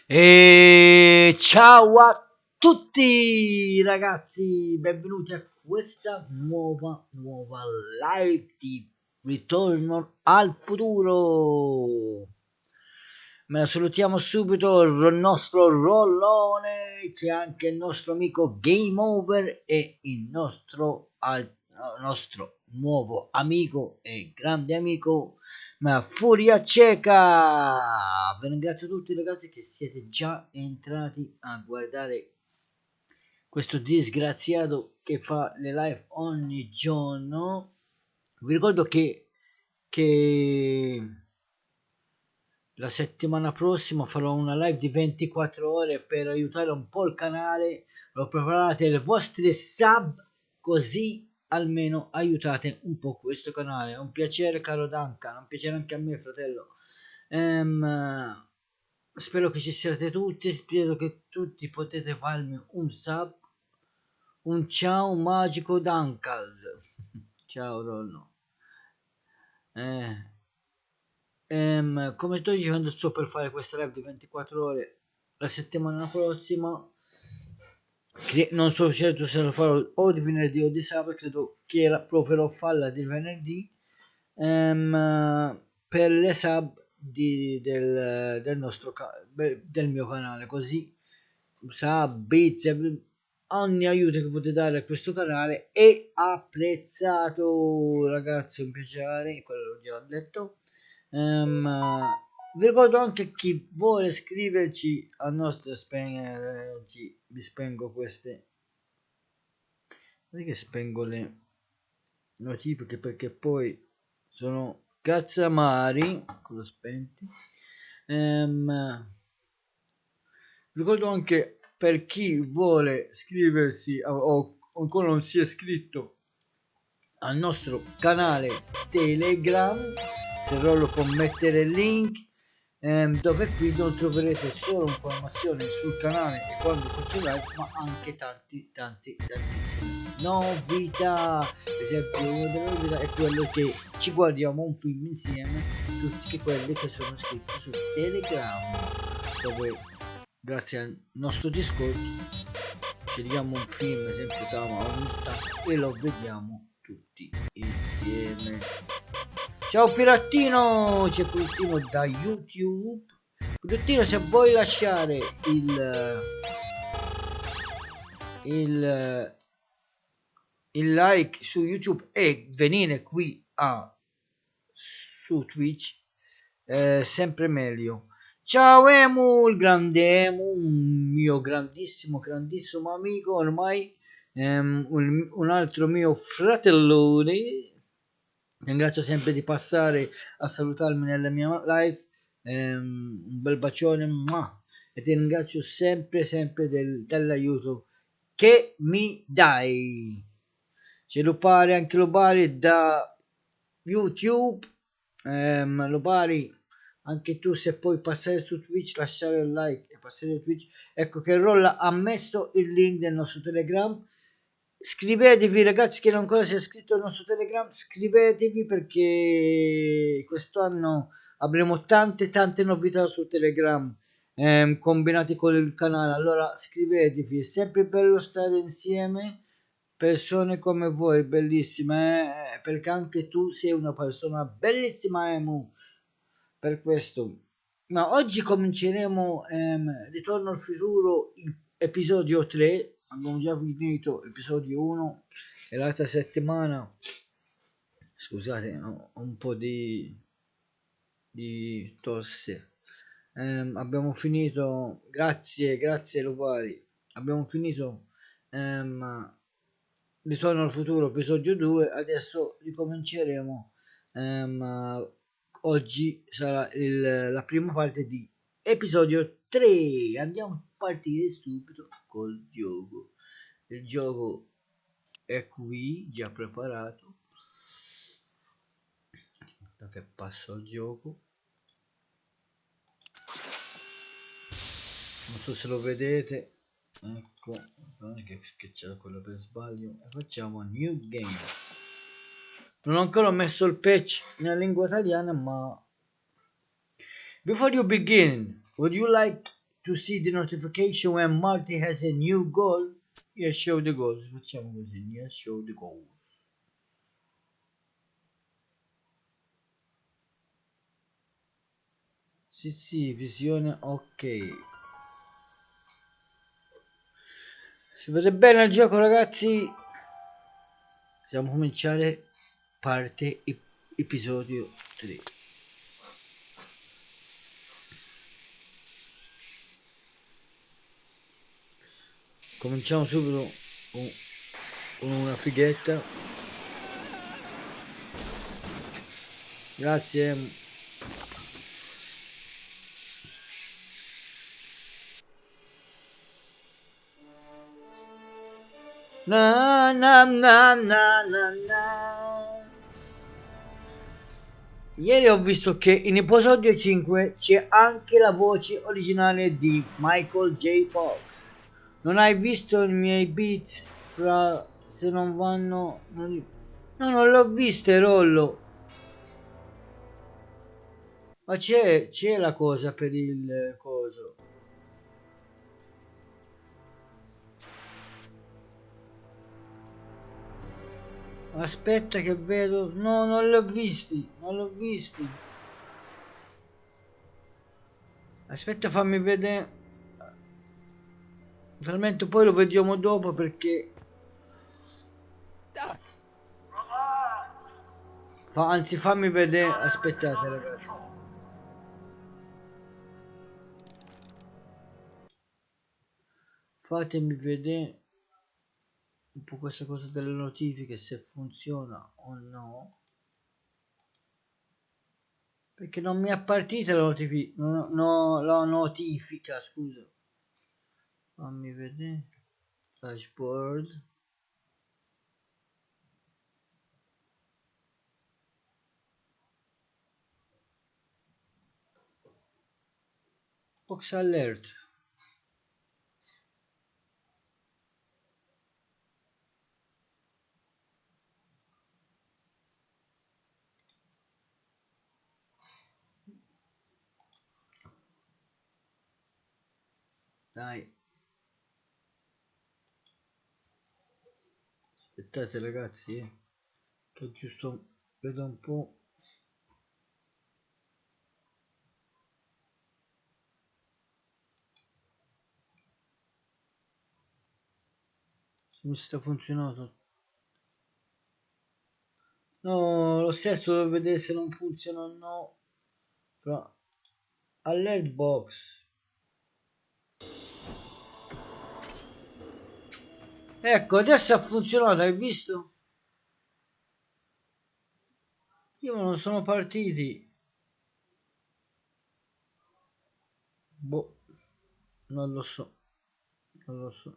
E ciao a tutti ragazzi, benvenuti a questa nuova live di Ritorno al futuro. Me la salutiamo subito il nostro rollone, c'è anche il nostro amico Game Over e il nostro nuovo amico e grande amico ma Furia Cieca. Vi ringrazio tutti ragazzi che siete già entrati a guardare questo disgraziato che fa le live ogni giorno. Vi ricordo che la settimana prossima farò una live di 24 ore per aiutare un po' il canale. Lo preparate le vostre sub, così almeno aiutate un po' questo canale. È un piacere caro Duncan, è un piacere anche a me fratello. Spero che ci siate tutti, spero che tutti potete farmi un sub. Un ciao magico Duncan. Ciao Rollo. Come sto dicendo, sto per fare questa live di 24 ore la settimana prossima. Non so certo se lo farò o di venerdì o di sabato, credo che proverò a farla di venerdì per le sub del mio canale, così sub, bits, ogni aiuto che potete dare a questo canale è apprezzato ragazzi, un piacere, quello l'ho già detto. Vi ricordo anche chi vuole scriverci al nostro vi spengo queste, non è che spengo le notifiche perché poi sono cazzamari con lo spenti. Vi ricordo anche per chi vuole scriversi o ancora non si è iscritto al nostro canale Telegram, se Rollo può mettere il link, dove qui non troverete solo informazioni sul canale e quando faccio live, ma anche tantissime novità. Per esempio una delle novità è quello che ci guardiamo un film insieme, tutti quelli che sono iscritti su Telegram, dove grazie al nostro Discord scegliamo un film, esempio e lo vediamo tutti insieme. Ciao Pirattino, c'è Pirattino da YouTube. Pirattino, se vuoi lasciare il like su YouTube e venire qui su Twitch, sempre meglio. Ciao Emu, il grande Emu, un mio grandissimo amico ormai, un altro mio fratellone. Ringrazio sempre di passare a salutarmi nella mia live, un bel bacione e ti ringrazio sempre dell'aiuto che mi dai. C'è Lopari, anche Lopari da YouTube, Lopari anche tu, se puoi passare su Twitch, lasciare il like e passare su Twitch. Ecco che Rolla ha messo il link del nostro Telegram. Scrivetevi ragazzi, che non ancora si è iscritto al nostro Telegram, scrivetevi perché quest'anno avremo tante novità su Telegram, combinati con il canale. Allora scrivetevi, è sempre bello stare insieme, persone come voi, bellissime, perché anche tu sei una persona bellissima, Emu, per questo. Ma oggi cominceremo Ritorno al futuro, episodio 3. Abbiamo già finito episodio 1 e l'altra settimana, scusate, ho un po' di tosse. Abbiamo finito, grazie Lupari, abbiamo finito Ritorno al futuro episodio 2. Adesso ricominceremo, oggi sarà la prima parte di episodio 3. Andiamo a partire subito col gioco. Il gioco è qui già preparato. Aspetta che passo al gioco. Non so se lo vedete, ecco, non è che c'era quello per sbaglio, e facciamo new game. Non ho ancora messo il patch nella lingua italiana, ma... Before you begin, would you like to see the notification when Marty has a new goal? Yes, show the goals. Facciamo così. Yes, show the goals. Sì, visione ok. Si vede bene il gioco, ragazzi? Possiamo cominciare parte episodio 3. Cominciamo subito con una fighetta. Grazie. Na na na na na na. Ieri ho visto che in episodio 5 c'è anche la voce originale di Michael J. Fox. Non hai visto i miei beats? Fra se non vanno... No, non l'ho viste, Rollo. Ma c'è la cosa per il coso. Aspetta che vedo... No, non l'ho visti. Non l'ho visti. Aspetta, fammi vedere. Naturalmente poi lo vediamo dopo perché... Anzi, fammi vedere. Aspettate, ragazzi. Fatemi vedere un po' questa cosa delle notifiche, se funziona o no. Perché non mi è partita la notifica. No, la notifica, scusa. Fammi vedere. Dashboard. Box alert. Dai. Aspettate, ragazzi, che giusto vedo un po'. Se mi sta funzionando. No, lo stesso devo vedere se non funziona o no. Però alert box. Ecco, adesso ha funzionato, hai visto? Io non sono partiti. Boh, non lo so. Non lo so.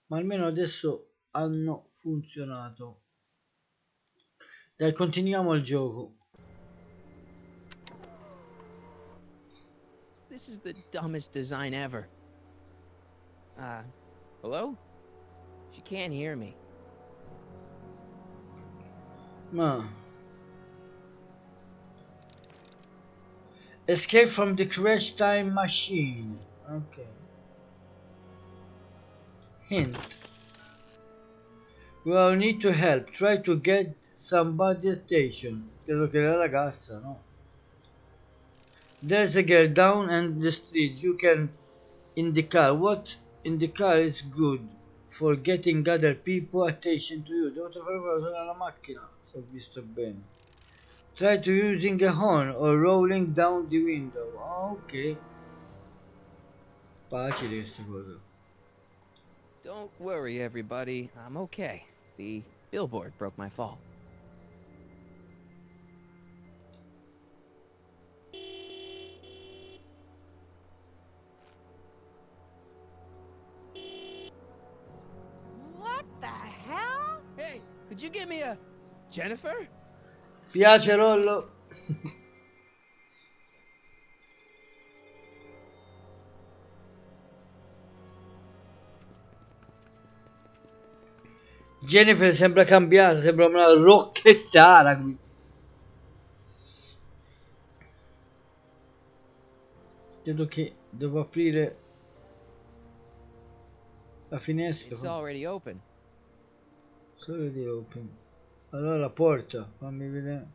Ma almeno adesso hanno funzionato. Dai, continuiamo il gioco. This is the dumbest design ever. Hello? She can't hear me. Ma escape from the crash time machine. Ok. Hint. We all need to help. Try to get somebody attention. Credo che la ragazza, no? There's a girl down in the street. You can in the car. What in the car is good for getting other people attention to you. Devo trovare qualcosa nella macchina, se ho visto bene. Try to using a horn or rolling down the window. Oh, ok. Facile questa cosa. Don't worry, everybody. I'm okay. The billboard broke my fall. What the hell? Hey, could you give me a... Jennifer? Piace Rollo? Jennifer sembra cambiata, sembra una rocchettara qui. Credo che devo aprire la finestra. It's already open. Already open. Allora la porta, fammi vedere.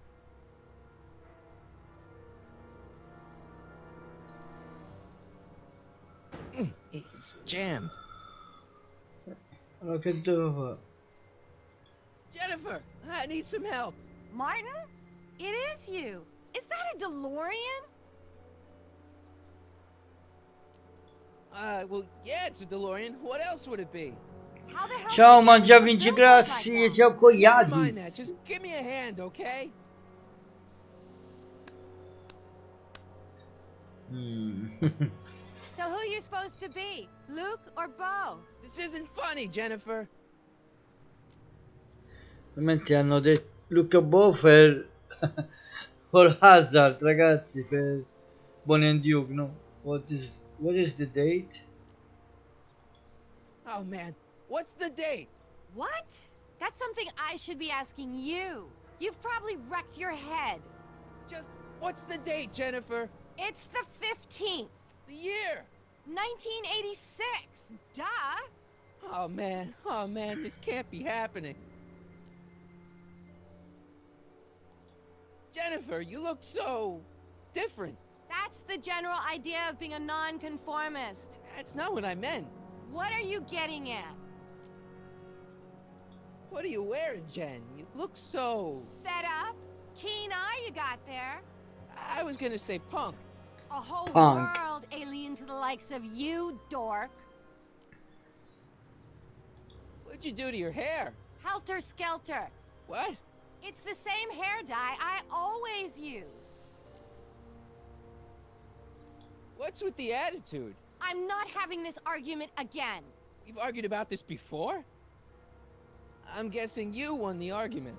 It's jammed. Allora che devo fare? Jennifer, I need some help. Martin? It is you. Is that a DeLorean? Well, yeah, it's a DeLorean. What else would it be? How the hell Ciao did you get Mangia to a Vinci billboard Grassi like e that? ciao Never mind that. Cogliadis. Just give me a hand, okay? So who are you supposed to be? Luke or Bo? This isn't funny, Jennifer. Ovviamente hanno detto Luca Boffer for Hazard, ragazzi, per Bonnie and Duke, no? What is the date? Oh, man. What's the date? What? That's something I should be asking you. You've probably wrecked your head. Just, what's the date, Jennifer? It's the 15th, The year. 1986. Duh. Oh, man, this can't be happening. Jennifer, you look so different. That's the general idea of being a nonconformist. That's not what I meant. What are you getting at? What are you wearing, Jen? You look so... Fed up? Keen eye you got there. I was gonna say punk. A whole Punk. world alien to the likes of you, dork. What'd you do to your hair? Helter skelter. What? It's the same hair dye I always use. What's with the attitude? I'm not having this argument again. We've argued about this before? I'm guessing you won the argument.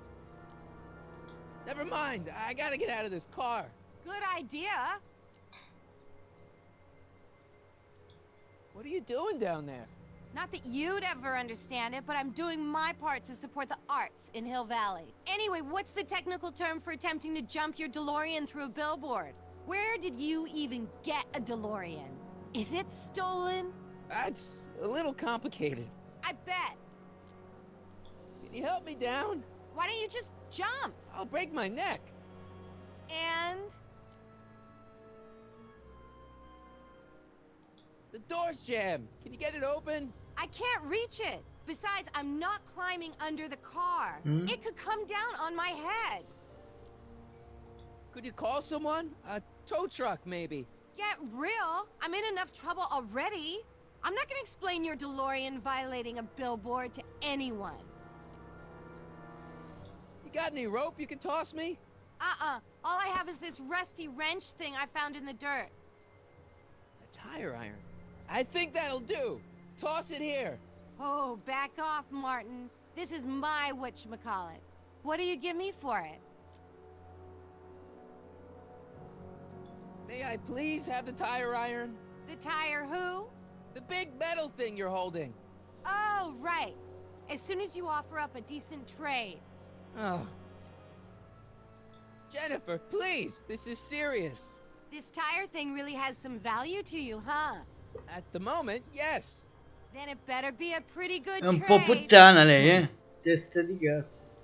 Never mind, I gotta get out of this car. Good idea. What are you doing down there? Not that you'd ever understand it, but I'm doing my part to support the arts in Hill Valley. Anyway, what's the technical term for attempting to jump your DeLorean through a billboard? Where did you even get a DeLorean? Is it stolen? That's a little complicated. I bet. Can you help me down? Why don't you just jump? I'll break my neck. And... The door's jammed. Can you get it open? I can't reach it. Besides, I'm not climbing under the car. Hmm? It could come down on my head. Could you call someone? A tow truck, maybe. Get real. I'm in enough trouble already. I'm not gonna explain your DeLorean violating a billboard to anyone. You got any rope you can toss me? All I have is this rusty wrench thing I found in the dirt. A tire iron. I think that'll do. Toss it here. Oh, back off, Martin. This is my whatchamacallit. What do you give me for it? May I please have the tire iron? The tire who? The big metal thing you're holding. Oh, right. As soon as you offer up a decent trade. Oh. Jennifer, please, this is serious. This tire thing really has some value to you, huh? At the moment, yes. Then it better be a pretty good È un po' trade. puttana lei, Testa di gatto.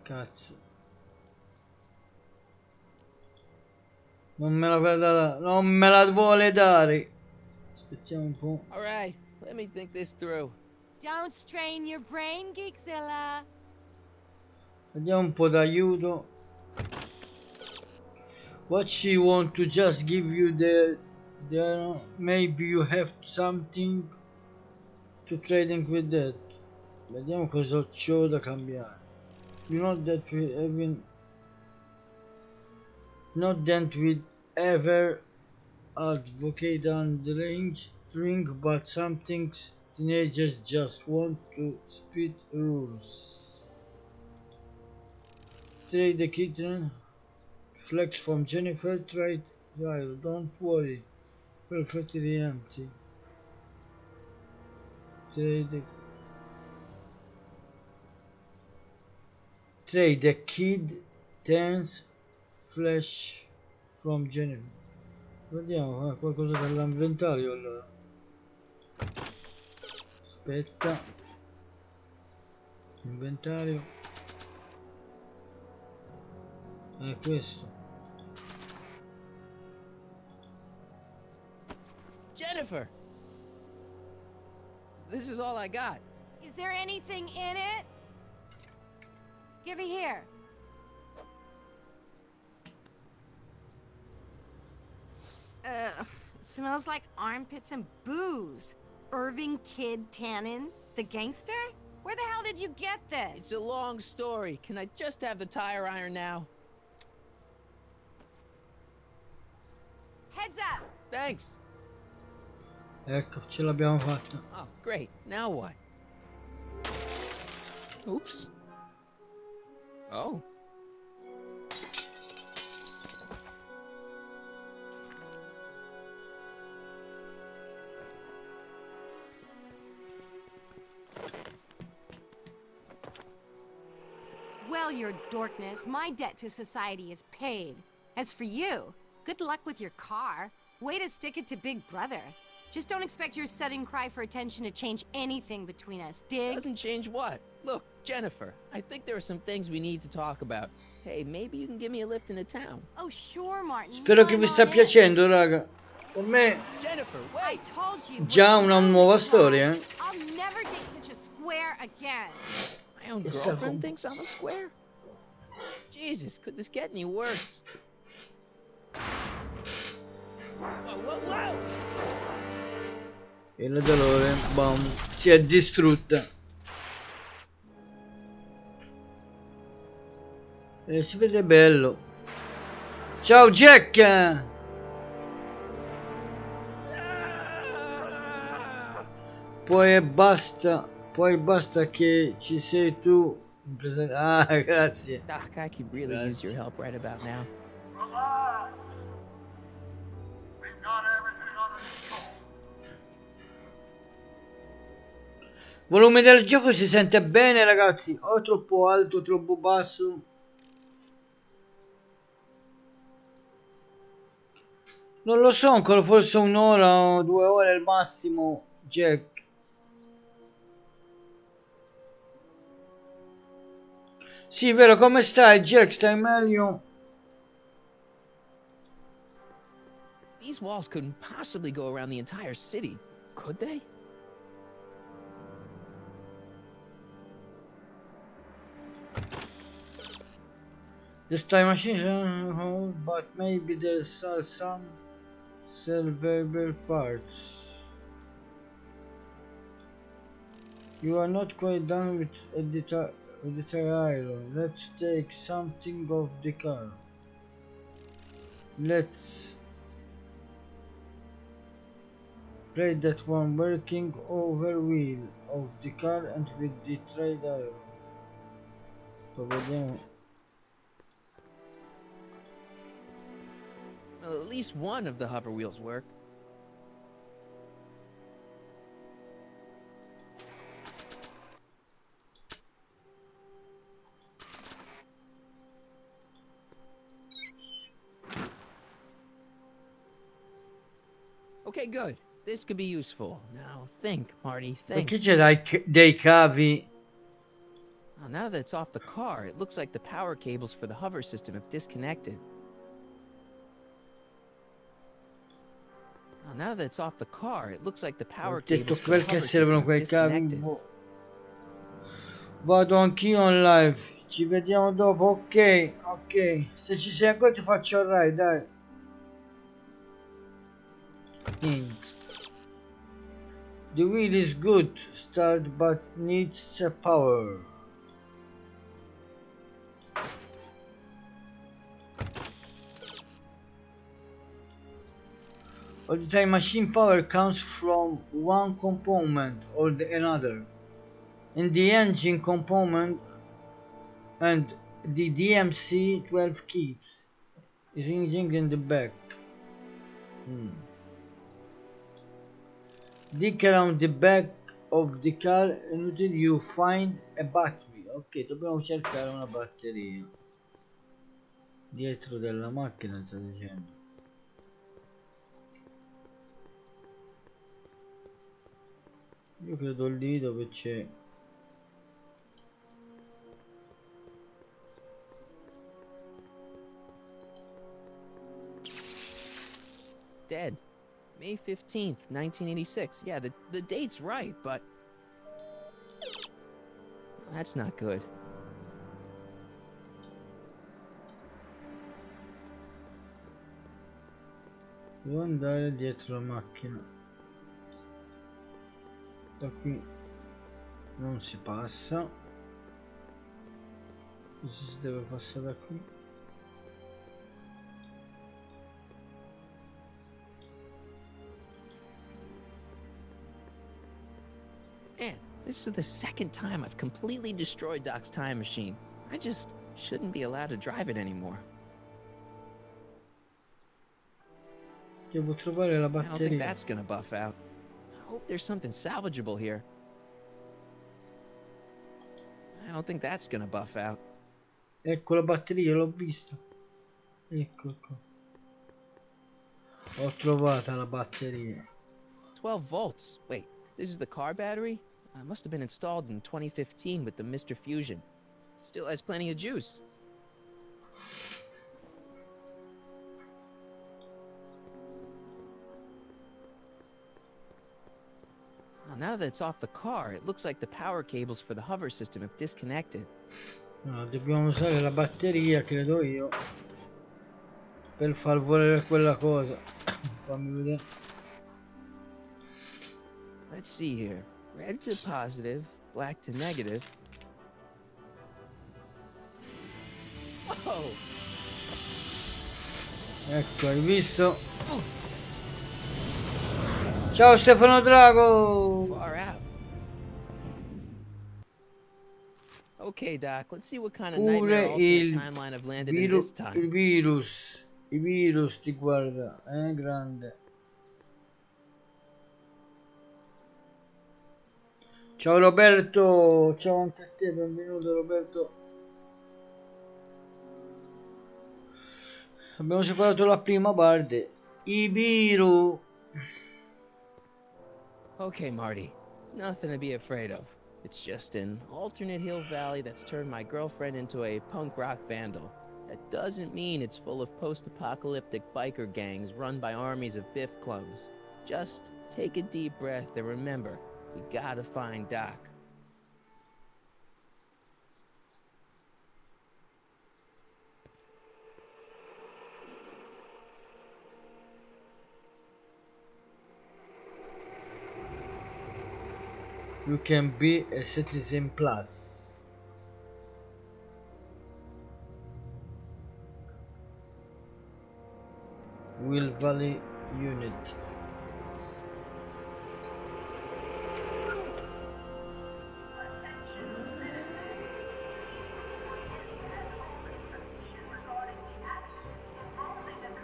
Cazzo. Non me non me la vuole dare. Aspettiamo un po'. All right, let me think this through. Don't strain your brain, Geekzilla. Vediamo un po' d'aiuto. What she want to just give you the maybe you have something to trading with that. Vediamo cosa c'ho da cambiare. You know that we even not that we ever advocate on the drink, but some things teenagers just want to spit rules. Trade the kitten. Flex from Jennifer. Trade. Don't worry. Perfectly empty. Trade the kid turns flash from Jennifer. Vediamo qualcosa dall'inventario allora. Aspetta. Inventario. È questo. Jennifer! This is all I got. Is there anything in it? Give it here. It smells like armpits and booze. Irving Kid Tannen, the gangster? Where the hell did you get this? It's a long story. Can I just have the tire iron now? Heads up! Thanks. Ecco, ce l'abbiamo fatta. Oh, great. Now what? Oops. Oh. Well, your dorkness, my debt to society is paid. As for you, good luck with your car. Way to stick it to Big Brother. Just don't expect your sudden cry for attention to change anything between us, dig? Doesn't change what? Look, Jennifer, I think there are some things we need to talk about. Hey, maybe you can give me a lift into town. Oh, sure, Martin. Spero che vi sta I'm on it. piacendo, raga. Per me Jennifer, I wait! told you. già what's una wrong nuova with you? storia, eh. I'll never date such a square again. My own It's girlfriend so- thinks I'm a square? Jesus, could this get any worse? Whoa, whoa, whoa! E la dolore, bam, si è distrutta. E si vede bello. Ciao Jack! Poi basta che ci sei tu. Ah, grazie. Doc, I could really use your help right about now. Relax. We've got everything under control. Volume del gioco si sente bene, ragazzi, o troppo alto, troppo basso. Non lo so, ancora forse un'ora o 2 ore al massimo, Jack. Sì, vero, come stai, Jack? Stai meglio? These walls couldn't possibly go around the entire city, could they? This time machine, but maybe there's some salvable parts. You are not quite done with the tire iron. Let's take something off the car. Let's play that one working over wheel of the car and with the trade iron. Poi vediamo. Well, at least one of the hover wheels work. Okay, good. This could be useful. Now think, Marty, think. Perché c'è dei cavi? Oh, now that it's off the car, it looks like the power cables for the hover system have disconnected. Oh, now that it's off the car, it looks like the power Ho detto cables for the perché hover servono system quei have cavi. disconnected. Boh. Vado anch'io in live. Ci vediamo dopo. Ok, ok. Se ci sei ancora ti faccio il ride, dai. Hint. The wheel is good start but needs a power. All the time machine power comes from one component or another. In the engine component and The DMC 12 keeps is hinging in the back. Dig around the back of the car until you find a battery. Ok, dobbiamo cercare una batteria dietro della macchina, sto dicendo. Io credo lì dove c'è. Dead. May 15th, 1986. Yeah, the date's right, but that's not good. Devo andare dietro la macchina. Da qui non si passa. Si deve passare da qui. Man, this is the second time I've completely destroyed Doc's time machine. I just shouldn't be allowed to drive it anymore. Devo trovare la I don't think batteria. that's gonna buff out. I hope there's something salvageable here. I don't think that's gonna buff out. Ecco la batteria, l'ho vista. Ecco, ecco. Ho trovata la batteria. 12 volts. Wait, this is the car battery? Must have been installed in 2015 with the Mr. Fusion. Still has plenty of juice. Well, now that it's off the car, it looks like the power cables for the hover system have disconnected. No, dobbiamo usare la batteria, credo io, per far volare quella cosa. Fammi vedere. Let's see here. Red to positive, black to negative. Oh! Ecco, hai visto? Ciao Stefano Drago! Far out. Okay, Doc, let's see what kind of nightmare alternate timeline I've landed in this time. Il virus ti guarda, grande. Ciao Roberto, ciao anche a te, benvenuto Roberto. Abbiamo separato la prima parte. I virus. Okay, Marty, nothing to be afraid of. It's just an alternate Hill Valley that's turned my girlfriend into a punk rock vandal. That doesn't mean it's full of post-apocalyptic biker gangs run by armies of Biff clones. Just take a deep breath and remember, we gotta find Doc. You can be a citizen plus. Will Valley Unit.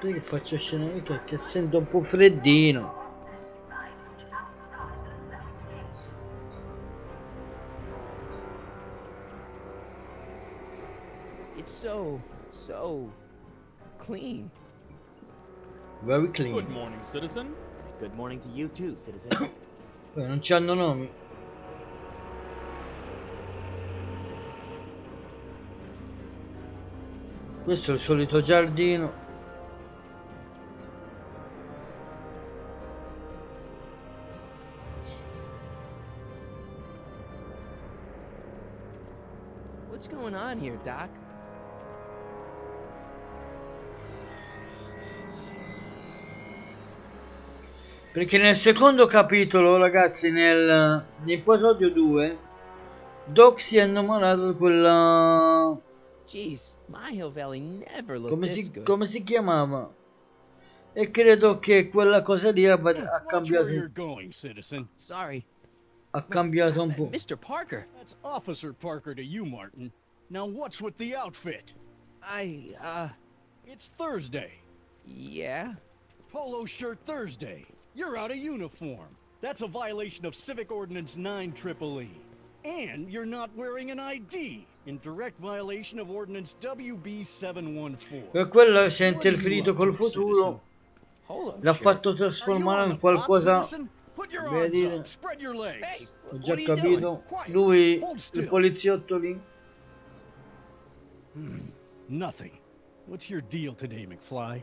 Perché faccio scena che sento un po' freddino. It's so clean. Very clean. Good morning, citizen. Good morning to you too, citizen. Poi non c'hanno nomi. Questo è il solito giardino. What's going on here, Doc? Perché nel secondo capitolo, ragazzi, nell'episodio 2, Doc si è innamorato di quella... Jeez, my Hill Valley never looked this good. come si chiamava? E credo che quella cosa lì ha Watch cambiato, where you're going, citizen. Sorry. ha cambiato un po'. Mr. Parker. That's Officer Parker to you, Martin. Now what's with the outfit? It's Thursday. Yeah? Polo shirt Thursday. You're out of uniform. That's a violation of Civic Ordinance 9 EEE. And you're not wearing an ID, in direct violation of Ordinance WB 714. E quello si è What are you interferito up col to, citizen? futuro, Polo l'ha shirt? fatto Are you trasformare on in the pop, qualcosa. citizen? Put your Vedi, arms up. Spread your legs. Hey, ho what già are you doing? capito. Quiet. Lui, Hold il still. poliziotto lì. Nothing. What's your deal today, McFly?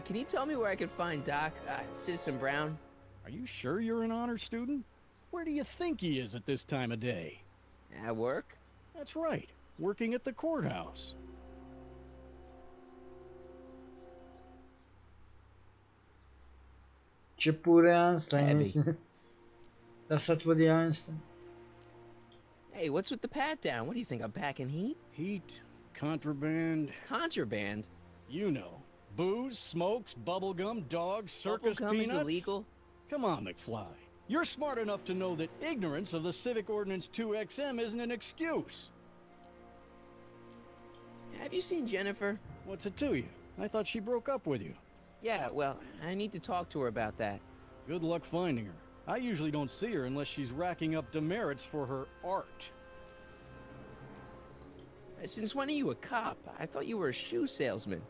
Can you tell me where I can find Doc, Citizen Brown? Are you sure you're an honor student? Where do you think he is at this time of day? At work? That's right, working at the courthouse. C'è pure Einstein. Heavy. La statua di Einstein. Hey, what's with the pat down? What do you think, I'm packing heat? Heat, contraband, Contraband? you know. Booze, smokes, bubblegum, dogs, circus Bubblegum peanuts. is illegal? Come on, McFly. You're smart enough to know that ignorance of the Civic Ordinance 2XM isn't an excuse. Have you seen Jennifer? What's it to you? I thought she broke up with you. Yeah, well, I need to talk to her about that. Good luck finding her. I usually don't see her unless she's racking up demerits for her art. Since when are you a cop? I thought you were a shoe salesman.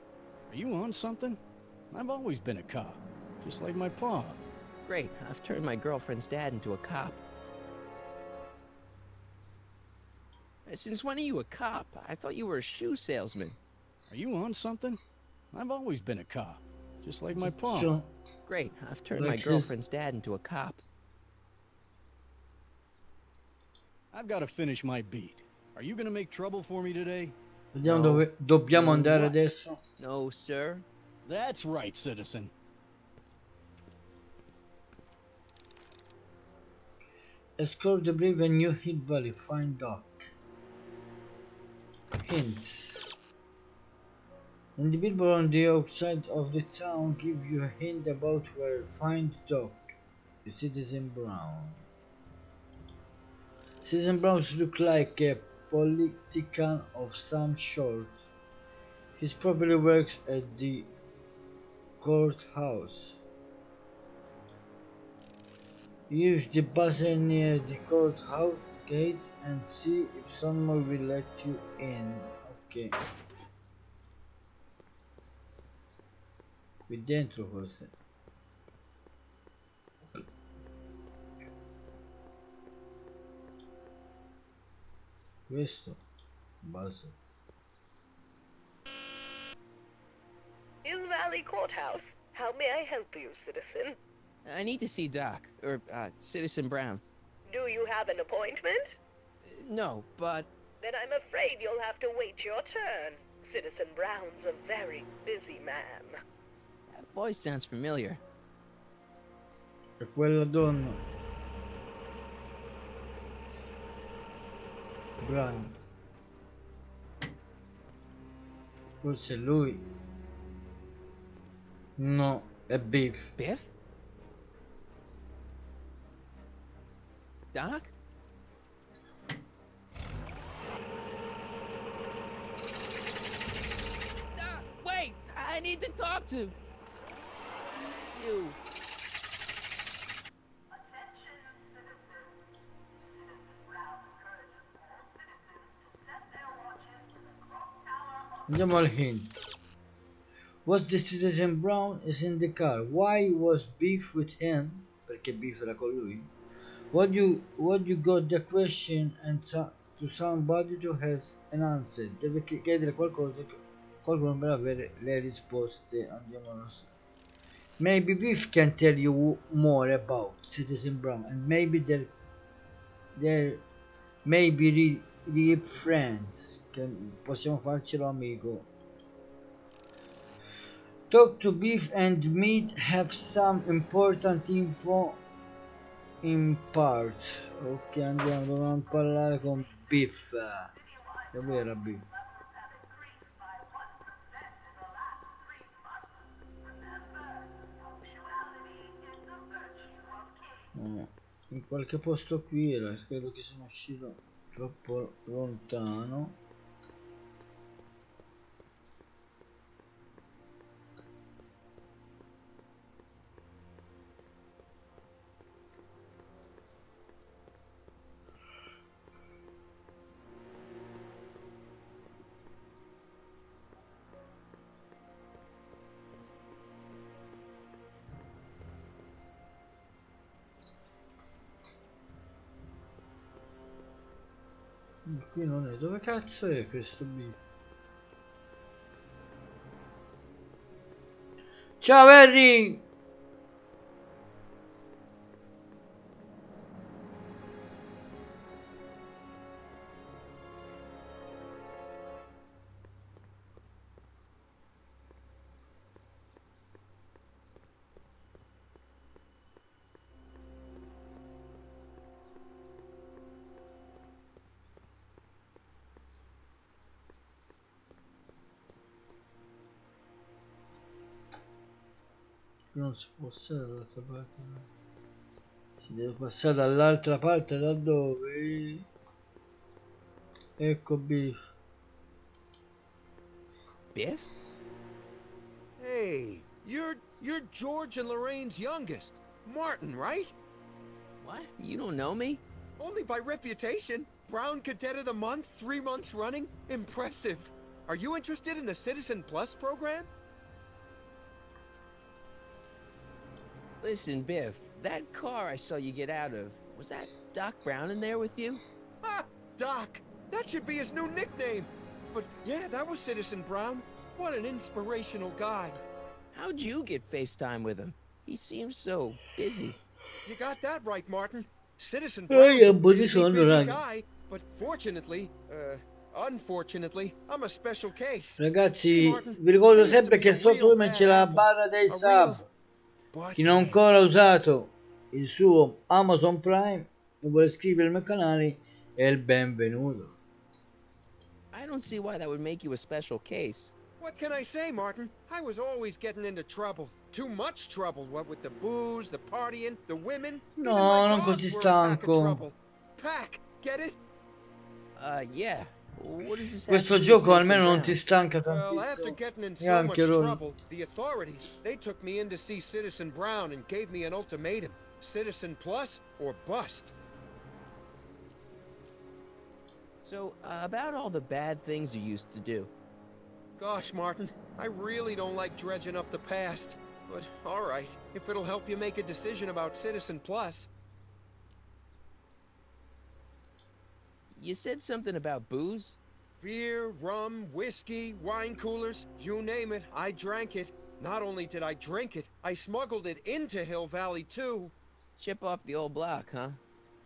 Are you on something? I've always been a cop, just like my pa. Great, I've turned my girlfriend's dad into a cop. Since when are you a cop? I thought you were a shoe salesman. Are you on something? I've always been a cop, just like my pa. So, Great, I've turned my Like his- girlfriend's dad into a cop. I've got to finish my beat. Are you gonna make trouble for me today? vediamo No. dove dobbiamo No, andare what? adesso. No, sir. That's right, citizen. Explore the brave and new Hill Valley. Find Doc. Hints. And the billboard on the outside of the town give you a hint about where find Doc, the Citizen Brown. Citizen Browns look like a politician of some sort. He probably works at the courthouse. Use the buzzer near the courthouse gates and see if someone will let you in. Ok. Qui dentro forse. Questo buzzer. Hill Valley Courthouse. How may I help you, citizen? I need to see Doc, or Citizen Brown. Do you have an appointment? No, but Then I'm afraid you'll have to wait your turn. Citizen Brown's a very busy man. that voice sounds familiar. È quella donna. Brown. Forse è lui. No, è Beef. Biff? Doc? Doc, wait! I need to talk to you. Attention, citizens. Citizen Brown encourages all citizens to set their watches to the clock tower on Andiamo al hint. Was the Citizen Brown is in the car? Why was Beef with him? Perché Beef era con lui. What you got the question and to somebody to has an answer. Deve chiedere qualcosa, qualcuno per avere le risposte. Andiamo a Maybe Beef can tell you more about Citizen Brown, and maybe there may be real friends. Che possiamo farcelo amico. Talk to Beef and Meat have some important info impart. Ok, andiamo, dobbiamo parlare con Beef. Dove era Beef? have increased by 1% in the last 3 months. Remember, punctuality is the virtue of kings. in qualche posto qui era, credo che sono uscito troppo lontano. Qui non è. Dove cazzo è questo B? Ciao Harry! Non si può passare dall'altra parte, no. Si deve passare dall'altra parte, da dove? Ecco B. Biff? Hey, you're George and Lorraine's youngest. Martin, right? What? You don't know me? Only by reputation. Brown Cadet of the Month, 3 months running? Impressive. Are you interested in the Citizen Plus program? Listen, Biff, that car I saw you get out of, was that Doc Brown in there with you? Ah, Doc. That should be his new nickname. But yeah, that was Citizen Brown. What an inspirational guy. How'd you get FaceTime with him? He seems so busy. You got that right, Martin. Citizen Ehi, Brown's a un po' di busy, sonno, busy raga. guy, but unfortunately, I'm a special case. Ragazzi, See, Martin, vi ricordo I used to sempre be che a sotto real come bad c'è la apple. barra dei A sub. real- But Chi non ha man, ancora usato il suo Amazon Prime e vuole iscrivermi al canale è il benvenuto. I don't see why that would make you a special case. what can I say, Martin? I was always getting into trouble. Too much trouble, what with the booze, the partying, the women. No, Even my non dogs così were a pack of stanco. trouble. Pack, get it? Yeah. What does this have Questo to do with gioco almeno Citizen non Brown? ti stanca Well, after tantissimo. getting in so Neanche much Ron. trouble, the authorities, they took me in to see Citizen Brown and gave me an ultimatum. Citizen Plus or bust. So, about all the bad things you used to do. Gosh, Martin, I really don't like dredging up the past. But, alright, if it'll help you make a decision about Citizen Plus. You said something about booze? Beer, rum, whiskey, wine coolers, you name it, I drank it. Not only did I drink it, I smuggled it into Hill Valley, too. Chip off the old block, huh?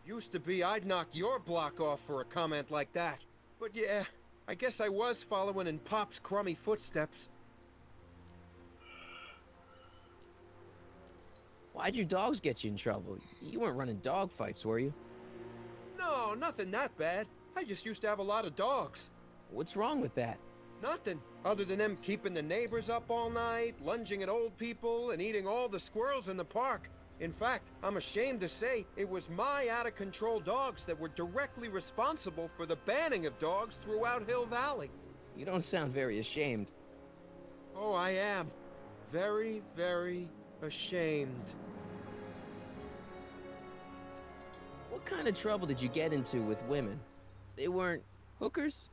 Used to be I'd knock your block off for a comment like that. But yeah, I guess I was following in Pop's crummy footsteps. Why'd your dogs get you in trouble? You weren't running dog fights, were you? No, nothing that bad. I just used to have a lot of dogs. What's wrong with that? Nothing, other than them keeping the neighbors up all night, lunging at old people, and eating all the squirrels in the park. In fact, I'm ashamed to say it was my out-of-control dogs that were directly responsible for the banning of dogs throughout Hill Valley. You don't sound very ashamed. Oh, I am. Very, very ashamed. What kind of trouble did you get into with women? They weren't hookers?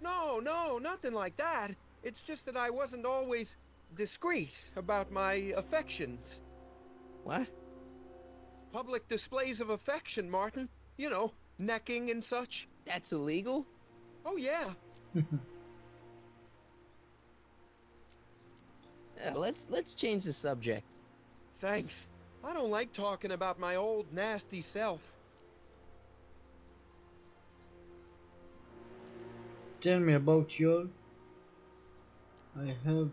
No, nothing like that. It's just that I wasn't always discreet about my affections. What? Public displays of affection, Martin. You know, necking and such. That's illegal? Oh, yeah. Let's change the subject. Thanks. I don't like talking about my old nasty self. Tell me about your... I have...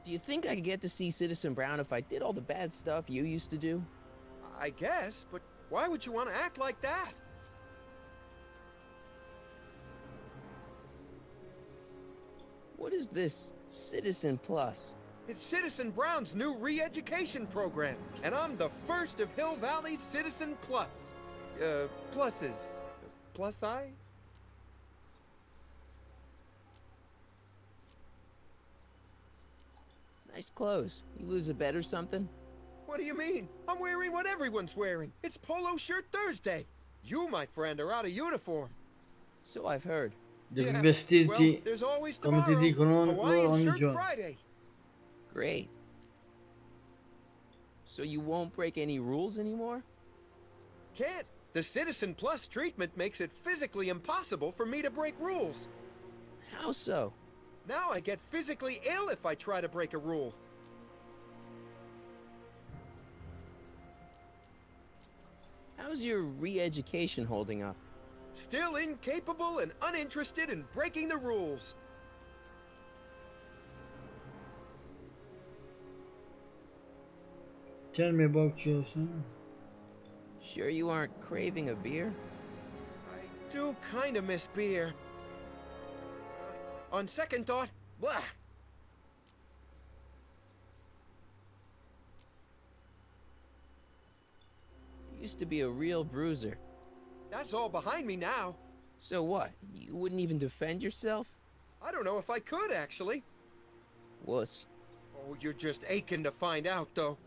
Do you think I could get to see Citizen Brown if I did all the bad stuff you used to do? I guess, but why would you want to act like that? What is this Citizen Plus? It's Citizen Brown's new re-education program, and I'm the first of Hill Valley's Citizen Plus. Pluses. Plus I? Nice clothes. You lose a bet or something? What do you mean? I'm wearing what everyone's wearing. It's Polo Shirt Thursday. You, my friend, are out of uniform. So I've heard. Devi Well, vestirti there's always come ti tomorrow. dicono loro Hawaiian ogni Shirt giorno. Friday. Great. So you won't break any rules anymore? Can't. The Citizen Plus treatment makes it physically impossible for me to break rules. How so? Now I get physically ill if I try to break a rule. How's your re-education holding up? Still incapable and uninterested in breaking the rules. Tell me about yourself. Sure you aren't craving a beer? I do kind of miss beer. On second thought, blah. You used to be a real bruiser. That's all behind me now. So what? You wouldn't even defend yourself? I don't know if I could, actually. Wuss. Oh, you're just aching to find out, though.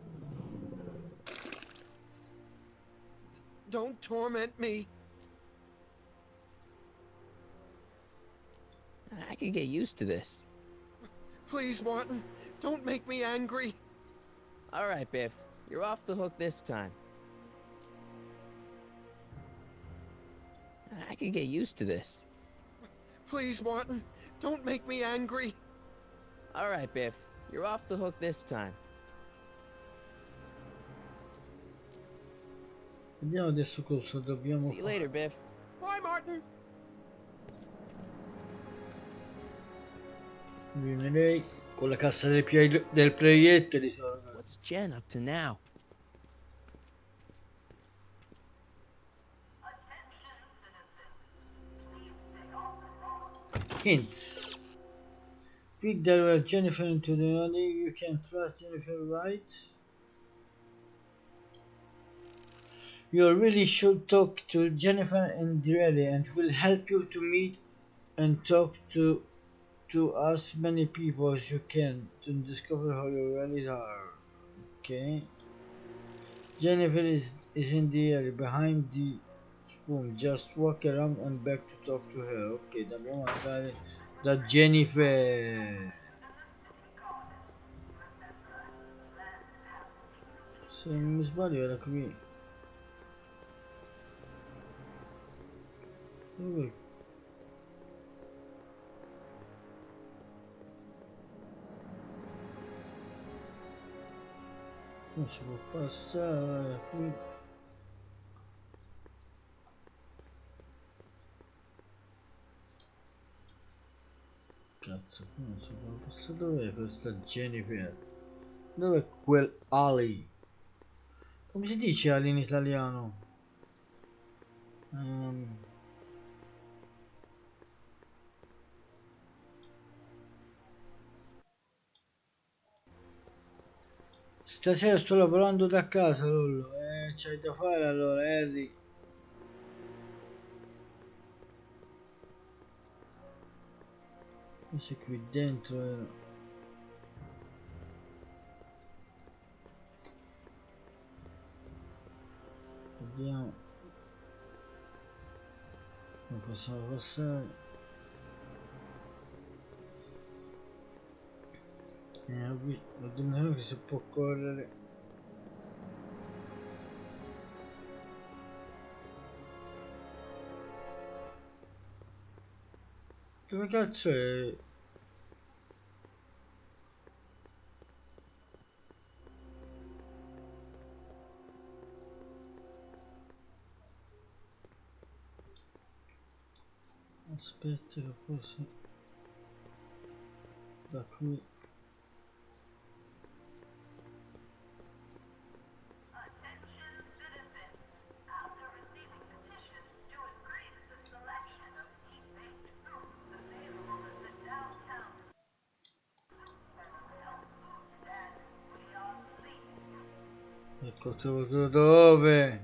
Don't torment me. I could get used to this. Please, Martin, don't make me angry. All right, Biff. You're off the hook this time. I could get used to this. Please, Martin, don't make me angry. All right, Biff. You're off the hook this time. Vediamo adesso cosa dobbiamo See you later, Biff. Bye, Martin. Viene lei con la cassa del proiettile di solito. What's Jen up to now? Hints. Pick that Jennifer into the alley. You can trust Jennifer, right? You really should talk to Jennifer and Direlli, and will help you to meet and talk to as many people as you can to discover how your values are. Okay. Jennifer is in the area behind the room. Just walk around and back to talk to her. Ok, dobbiamo andare da Jennifer. Se non mi sbaglio era qui. Dove? Non si può passare qui. Cazzo, qui non si può passare. Dov'è questa Jennifer? Dov'è quel Ali? Come si dice Ali in italiano? Stasera sto lavorando da casa, Lollo. C'hai da fare allora, Harry. Forse qui dentro era. Vediamo. Non possiamo passare. Ho dimenticato che si può correre. Dove cazzo è? Aspetta che forse da qui. Ecco, ho trovato dove.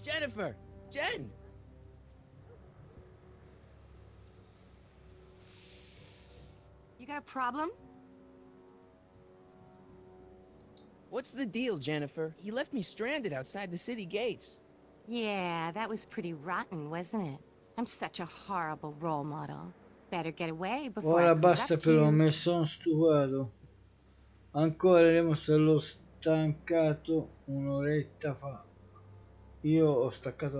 Jennifer! Jen! You got a problem? What's the deal, Jennifer? You left me stranded outside the city gates. Yeah, that was pretty rotten, wasn't it? I'm such a horrible role model. Better get away before I Ora basta corrupt però, you. mi sono stufato. Ancora l'ho stancato un'oretta fa. Io ho staccato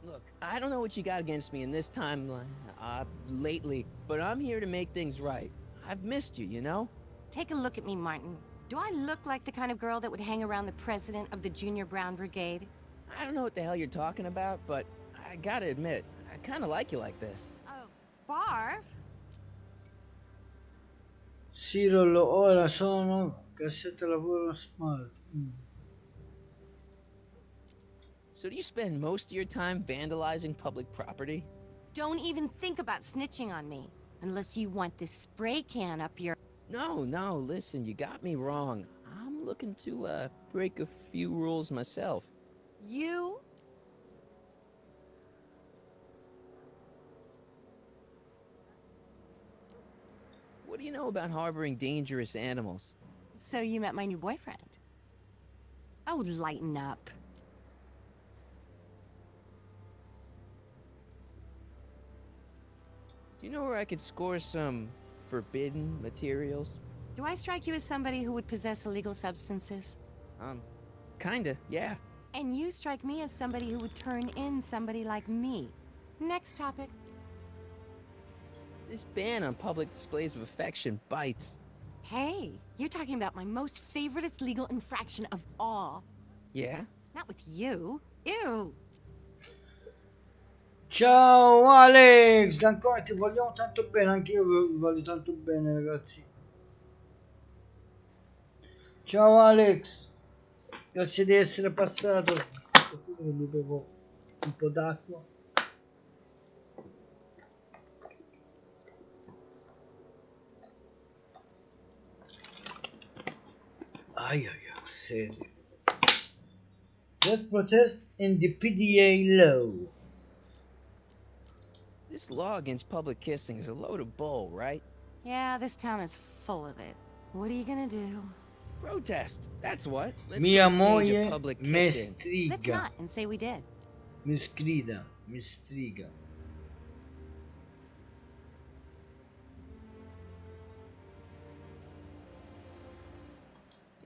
Look, I don't know what you got against me in this timeline, lately, but I'm here to make things right. I've missed you, you know? Take a look at me, Martin. Do I look like the kind of girl that would hang around the president of the Junior Brown Brigade? I don't know what the hell you're talking about, but I gotta admit, I kinda like you like this. Oh, barf? Sì, Rollo, ora sono cassetta lavoro smart. So do you spend most of your time vandalizing public property? Don't even think about snitching on me. Unless you want this spray can up your... No, listen, you got me wrong. I'm looking to, break a few rules myself. You? What do you know about harboring dangerous animals? So you met my new boyfriend. Oh, lighten up. Do you know where I could score some forbidden materials? Do I strike you as somebody who would possess illegal substances? Kinda, yeah. And you strike me as somebody who would turn in somebody like me. Next topic. This ban on public displays of affection bites. Hey, you're talking about my most favoriteest legal infraction of all. Yeah? Not with you. Ew. Ciao Alex, Dancone, ti vogliamo tanto bene, anche io vi voglio tanto bene ragazzi. Ciao Alex, grazie di essere passato. Mi bevo un po' d'acqua. Ai, sete. Let's protest in the PDA law. This law against public kissing is a load of bull, right? Yeah, this town is full of it. What are you gonna do? Protest, that's what. Let's Mia go stage a moglie public me kiss-in. Let's striga. not and say we did. Mi sgrida, mi striga.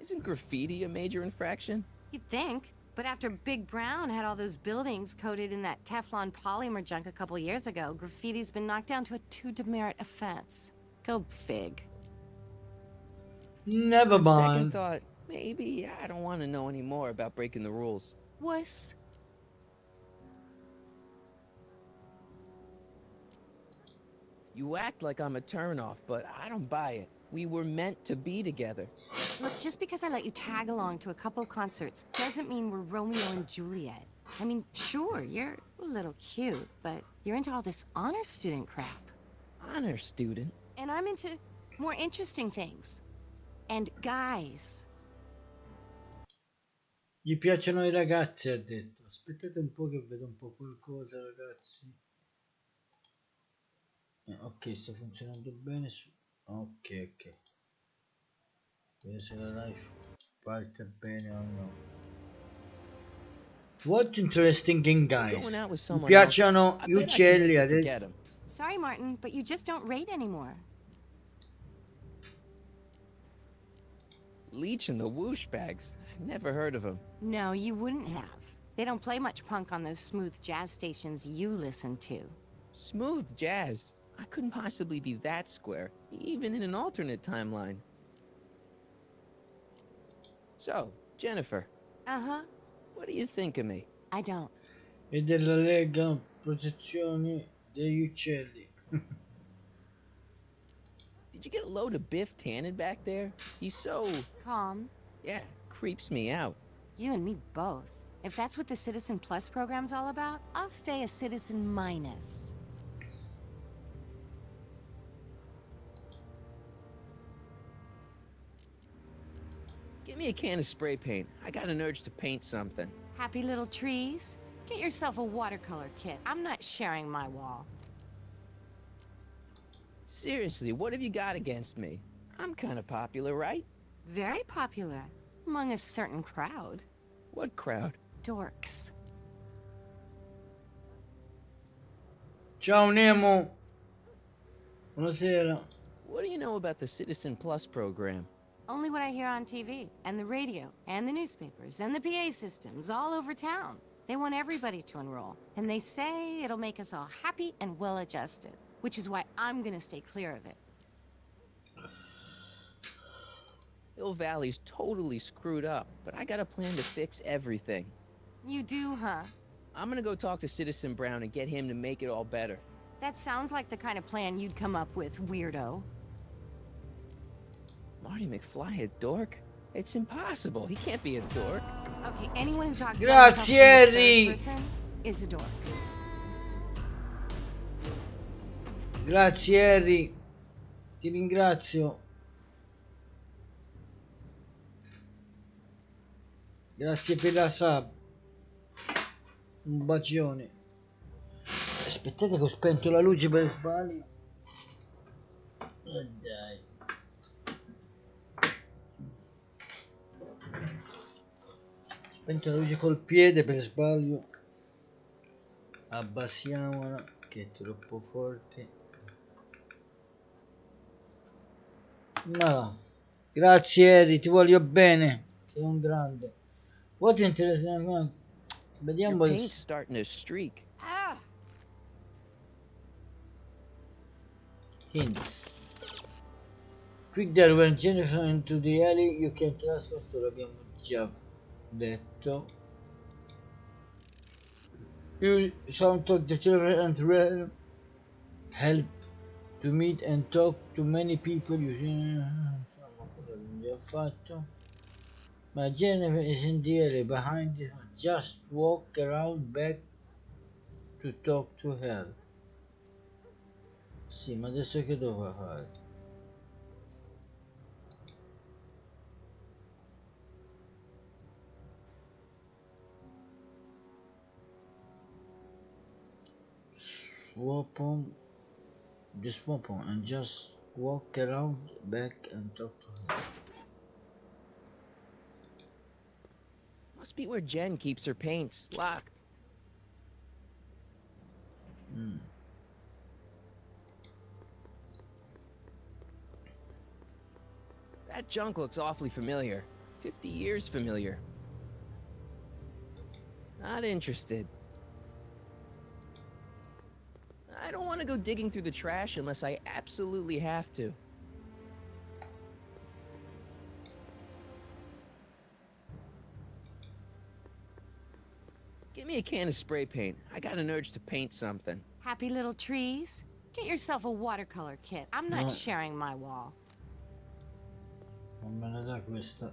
Isn't graffiti a major infraction? You'd think. But after Big Brown had all those buildings coated in that Teflon polymer junk a couple years ago, graffiti's been knocked down to a 2 demerit offense. Go fig. Never On second mind. thought, maybe I don't want to know any more about breaking the rules. Wuss. You act like I'm a turnoff, but I don't buy it. We were meant to be together. Look, just because I let you tag along to a couple of concerts doesn't mean we're Romeo and Juliet. I mean, sure, you're a little cute, but you're into all this honor student crap. Honor student? And I'm into more interesting things. And guys. Gli piacciono i ragazzi, ha detto. Aspettate un po' che vedo un po' qualcosa, ragazzi. Ok, sta funzionando bene su... Ok. Vediamo se la live parte bene o no. What interesting thing, guys. Going out with Mi someone piacciono else, gli I bet I can uccelli, make ha you detto. forget 'em. Sorry, Martin, but you just don't rate anymore. Leech and the Whoosh Bags. Never heard of them. No, you wouldn't have. They don't play much punk on those smooth jazz stations you listen to. Smooth jazz. I couldn't possibly be that square, even in an alternate timeline. So, Jennifer, Uh-huh. what do you think of me? I don't. E della Lega Protezione degli Uccelli. Did you get a load of Biff Tannen back there? He's so... Calm. yeah, creeps me out. You and me both. If that's what the Citizen Plus program's all about, I'll stay a Citizen Minus. Give me a can of spray paint. I got an urge to paint something. Happy little trees? Get yourself a watercolor kit. I'm not sharing my wall. Seriously, what have you got against me? I'm kind of popular, right? Very popular. Among a certain crowd. What crowd? Dorks. Ciao Nemo. Buonasera. What do you know about the Citizen Plus program? Only what I hear on TV, and the radio, and the newspapers, and the PA systems all over town. They want everybody to enroll, and they say it'll make us all happy and well-adjusted, which is why I'm gonna stay clear of it. Hill Valley's totally screwed up, but I got a plan to fix everything. You do, huh? I'm gonna go talk to Citizen Brown and get him to make it all better. That sounds like the kind of plan you'd come up with, weirdo. Marty McFly a dork? It's impossible. He can't be a dork. Okay, anyone who talks Grazie, about himself in the third Harry. person is a dork. Grazie Harry. Ti ringrazio. Grazie per la sub. Un bacione. Aspettate che ho spento la luce per sbaglio. Dai. Spento la luce col piede per sbaglio. Abbassiamola che è troppo forte. No. Grazie Harry, ti voglio bene. Sei un grande. What interesting. Your Vediamo. paint's starting to streak. Ah! Hints. Quick there, when Jennifer into the alley, you can trust, questo l'abbiamo già detto. You sound talk the children and rare help to meet and talk to many people. You insomma, quello l'abbiamo già fatto. Ma Jennifer is in the alley behind it. Just walk around back to talk to her. Sì, ma adesso che devo fare? Swap on, just swap on and just walk around back and talk to her. Must be where Jen keeps her paints. Locked. That junk looks awfully familiar. 50 years familiar. Not interested. I don't want to go digging through the trash unless I absolutely have to. Give me a can of spray paint. I got an urge to paint something. Happy little trees? Get yourself a watercolor kit. I'm not No. sharing my wall. Non me la dà questa.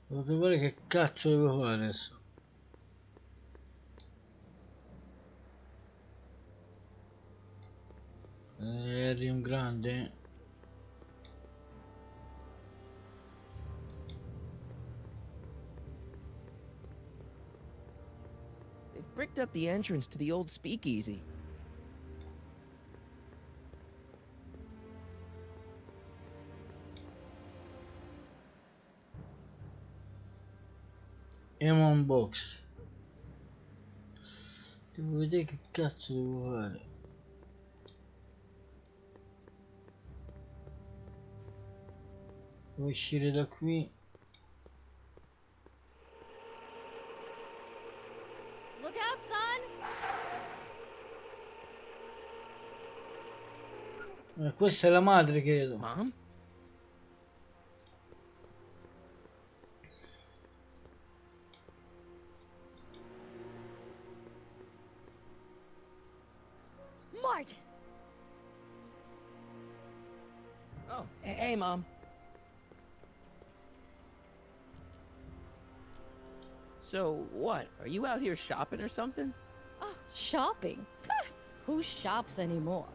Devo trovare che cazzo devo fare adesso. Eri un grande. They've bricked up the entrance to the old speakeasy. Emon box. Devo vedere che cazzo devo fare. Devo uscire da qui. Look out, son! Questa è la madre, credo. Mom? Martin! Oh, hey, Mom. So, what? Are you out here shopping or something? Oh, shopping? Who shops anymore?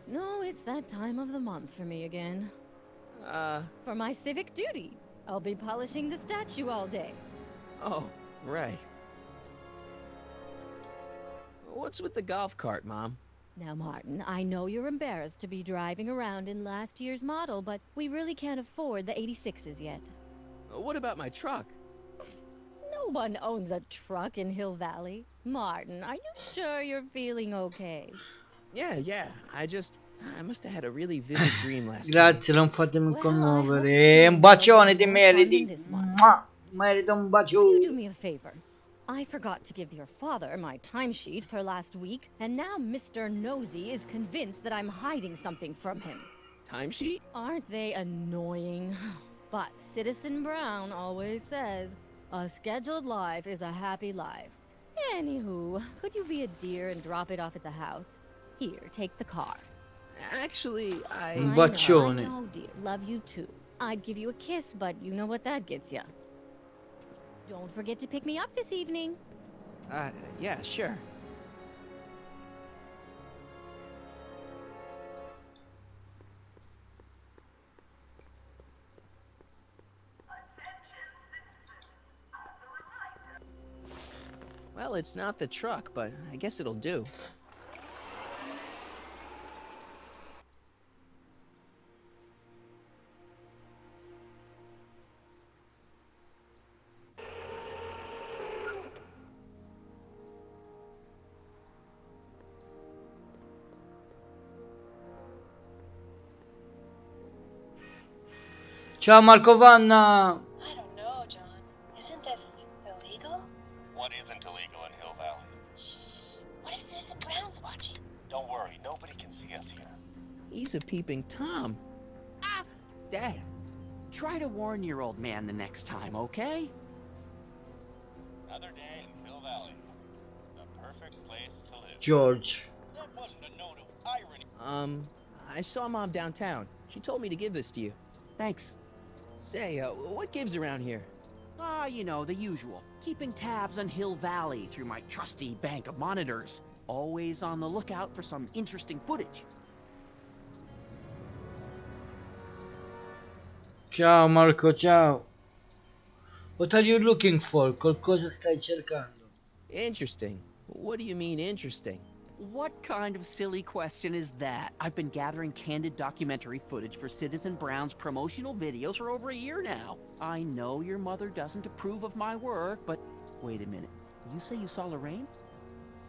No, it's that time of the month for me again. For my civic duty. I'll be polishing the statue all day. Oh, right. What's with the golf cart, Mom? Now, Martin, I know you're embarrassed to be driving around in last year's model, but we really can't afford the 86s yet. What about my truck? No one owns a truck in Hill Valley. Martin, are you sure you're feeling okay? Yeah. I must have had a really vivid dream last night. Grazie, non fatemi Well, commuovere. I hope Un bacione ti you're more fun meriti. than this one. Mua! Merita un Will you do bacione. me a favor? I forgot to give your father my timesheet for last week, and now Mr. Nosy is convinced that I'm hiding something from him. Timesheet? Aren't they annoying? But Citizen Brown always says, a scheduled life is a happy life. Anywho, could you be a dear and drop it off at the house? Here, take the car. Actually, Un I bacione. know, dear. Love you too. I'd give you a kiss, but you know what that gets ya. Don't forget to pick me up this evening. Yeah, sure. Well, it's not the truck, but I guess it'll do. Ciao Marco Vanna. I don't know, John. Isn't this illegal? What isn't illegal in Hill Valley? What if Citizen Brown's watching? Don't worry, nobody can see us here. He's a peeping Tom. Ah! Dad. Try to warn your old man the next time, okay? Another day in Hill Valley. The perfect place to live. George. That wasn't a note of irony. I saw Mom downtown. She told me to give this to you. Thanks. Say, what gives around here? You know, the usual. Keeping tabs on Hill Valley through my trusty bank of monitors. Always on the lookout for some interesting footage. Ciao Marco, ciao. What are you looking for? Qualcosa stai cercando? Interesting. What do you mean interesting? What kind of silly question is that? I've been gathering candid documentary footage for Citizen Brown's promotional videos for over a year now. I know your mother doesn't approve of my work, but wait a minute. You say you saw Lorraine?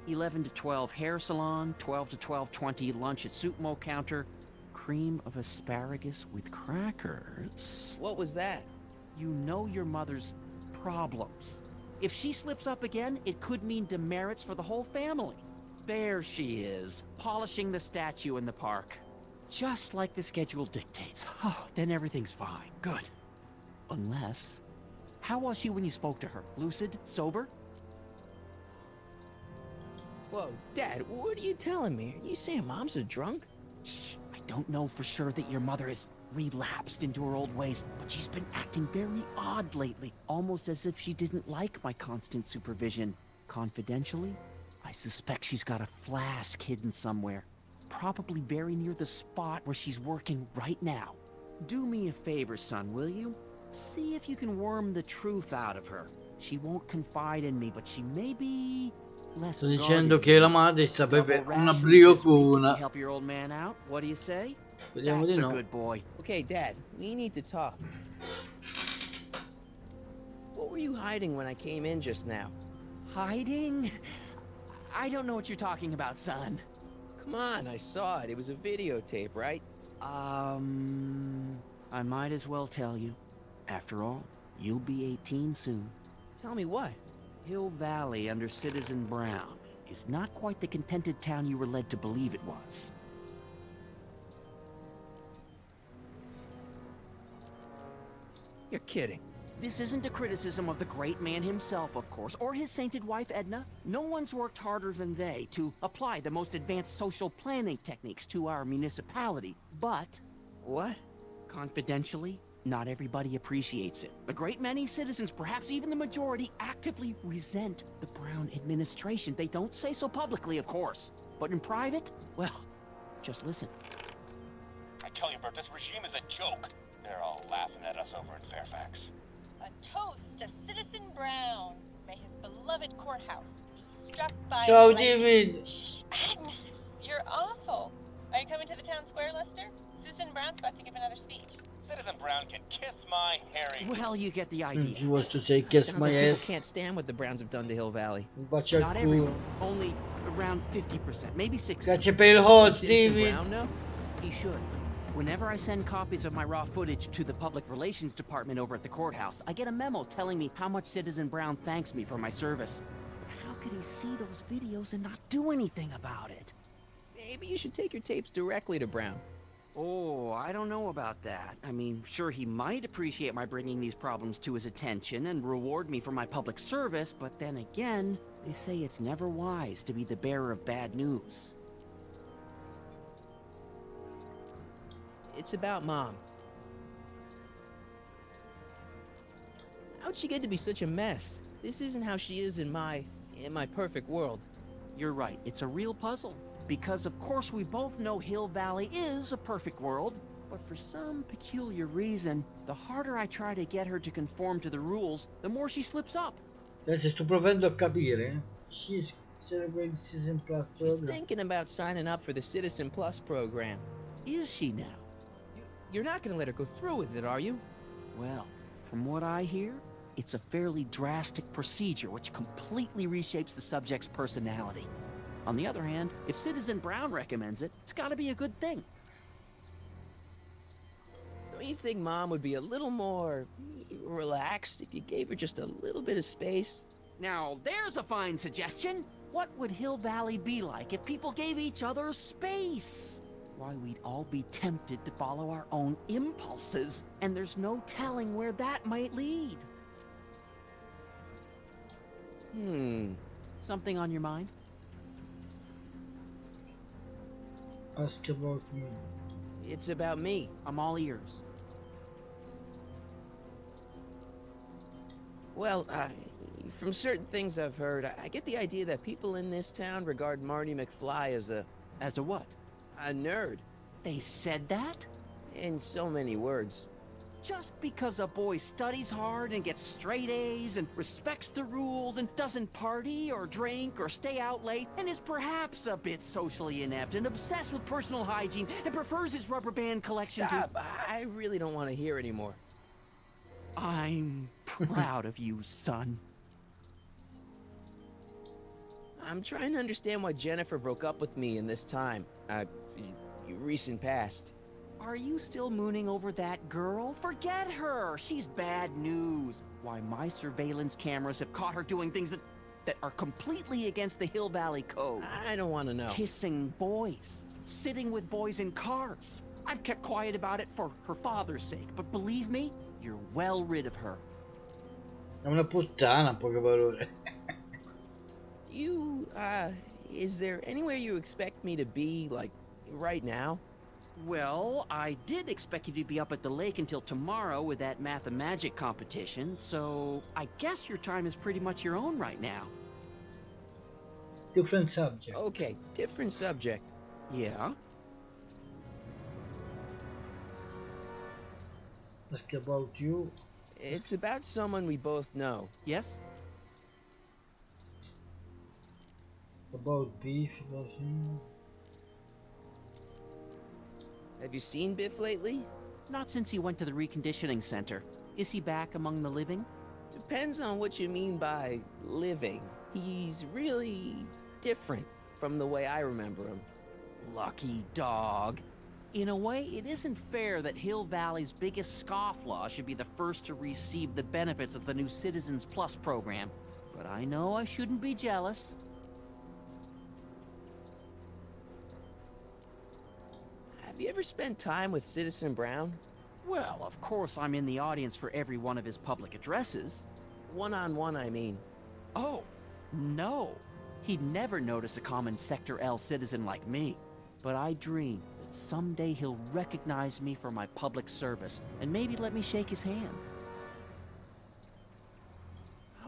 11 to 12 hair salon, 12 to 12:20 lunch at soup mo counter, cream of asparagus with crackers. What was that? You know your mother's problems. If she slips up again, it could mean demerits for the whole family. There she is, polishing the statue in the park. Just like the schedule dictates. Oh, then everything's fine. Good. Unless... How was she when you spoke to her? Lucid? Sober? Whoa, Dad, what are you telling me? Are you saying Mom's a drunk? Shh. I don't know for sure that your mother has relapsed into her old ways, but she's been acting very odd lately. Almost as if she didn't like my constant supervision. Confidentially, I suspect she's got a flask hidden somewhere. Probably very near the spot where she's working right now. Do me a favor, son, will you? See if you can worm the truth out of her. She won't confide in me, but she may be less Sto dicendo guarded. che la madre sta per Double una rations this week. Can you briocona. help your old man out? What do you say? Speriamo That's di a no. good boy. Okay, Dad, we need to talk. What were you hiding when I came in just now? Hiding? I don't know what you're talking about, son. Come on, I saw it. It was a videotape, right? I might as well tell you. After all, you'll be 18 soon. Tell me what? Hill Valley under Citizen Brown is not quite the contented town you were led to believe it was. You're kidding. This isn't a criticism of the great man himself, of course, or his sainted wife, Edna. No one's worked harder than they to apply the most advanced social planning techniques to our municipality. But, What? confidentially, not everybody appreciates it. A great many citizens, perhaps even the majority, actively resent the Brown administration. They don't say so publicly, of course. But in private, well, just listen. I tell you, Bert, this regime is a joke. They're all laughing at us over in Fairfax. A toast to Citizen Brown. May his beloved courthouse be struck by Ciao, lightning. David. Shh, Agnes, you're awful. Are you coming to the town square, Lester? Citizen Brown's about to give another speech. Citizen Brown can kiss my hairy. Well, you get the idea. She was to say kiss Sounds my like people ass. can't stand what the Browns have done to Hill Valley. Bacia Not il everyone, culo. only around 50%, maybe 60%. Grazie per il host, Citizen David. Brown, no? He should. Whenever I send copies of my raw footage to the Public Relations Department over at the courthouse, I get a memo telling me how much Citizen Brown thanks me for my service. But how could he see those videos and not do anything about it? Maybe you should take your tapes directly to Brown. Oh, I don't know about that. I mean, sure, he might appreciate my bringing these problems to his attention and reward me for my public service, but then again, they say it's never wise to be the bearer of bad news. It's about Mom. How'd she get to be such a mess? This isn't how she is in my perfect world. You're right, it's a real puzzle. Because of course we both know Hill Valley is a perfect world, but for some peculiar reason, the harder I try to get her to conform to the rules, the more she slips up. Adesso sto provando a capire. She's celebrating Season Plus She's program. thinking about signing up for the Citizen Plus program. Is she now? You're not gonna let her go through with it, are you? Well, from what I hear, it's a fairly drastic procedure which completely reshapes the subject's personality. On the other hand, if Citizen Brown recommends it, it's gotta be a good thing. Don't you think Mom would be a little more relaxed if you gave her just a little bit of space? Now, there's a fine suggestion. What would Hill Valley be like if people gave each other space? Why, we'd all be tempted to follow our own impulses, and there's no telling where that might lead. Something on your mind? Ask about me. It's about me. I'm all ears. Well, from certain things I've heard, I get the idea that people in this town regard Marty McFly as a what? A nerd. They said that? In so many words. Just because a boy studies hard and gets straight A's and respects the rules and doesn't party or drink or stay out late and is perhaps a bit socially inept and obsessed with personal hygiene and prefers his rubber band collection Stop. I really don't want to hear anymore. I'm proud of you, son. I'm trying to understand why Jennifer broke up with me in this time. Recent past. Are you still mooning over that girl? Forget her! She's bad news. Why, my surveillance cameras have caught her doing things that are completely against the Hill Valley Code. I don't want to know. Kissing boys. Sitting with boys in cars. I've kept quiet about it for her father's sake, but believe me, you're well rid of her. È una puttana, in poche parole. Is there anywhere you expect me to be, like, right now? Well, I did expect you to be up at the lake until tomorrow with that math-and-magic competition, so I guess your time is pretty much your own right now. Different subject. Okay, different subject. Yeah? Ask about you. It's about someone we both know. Yes? About beef. Have you seen Biff lately? Not since he went to the reconditioning center. Is he back among the living? Depends on what you mean by living. He's really different from the way I remember him. Lucky dog. In a way, it isn't fair that Hill Valley's biggest scofflaw should be the first to receive the benefits of the new Citizens Plus program. But I know I shouldn't be jealous. Have you ever spent time with Citizen Brown? Well, of course I'm in the audience for every one of his public addresses. One-on-one, I mean. Oh, no. He'd never notice a common Sector L citizen like me. But I dream that someday he'll recognize me for my public service and maybe let me shake his hand.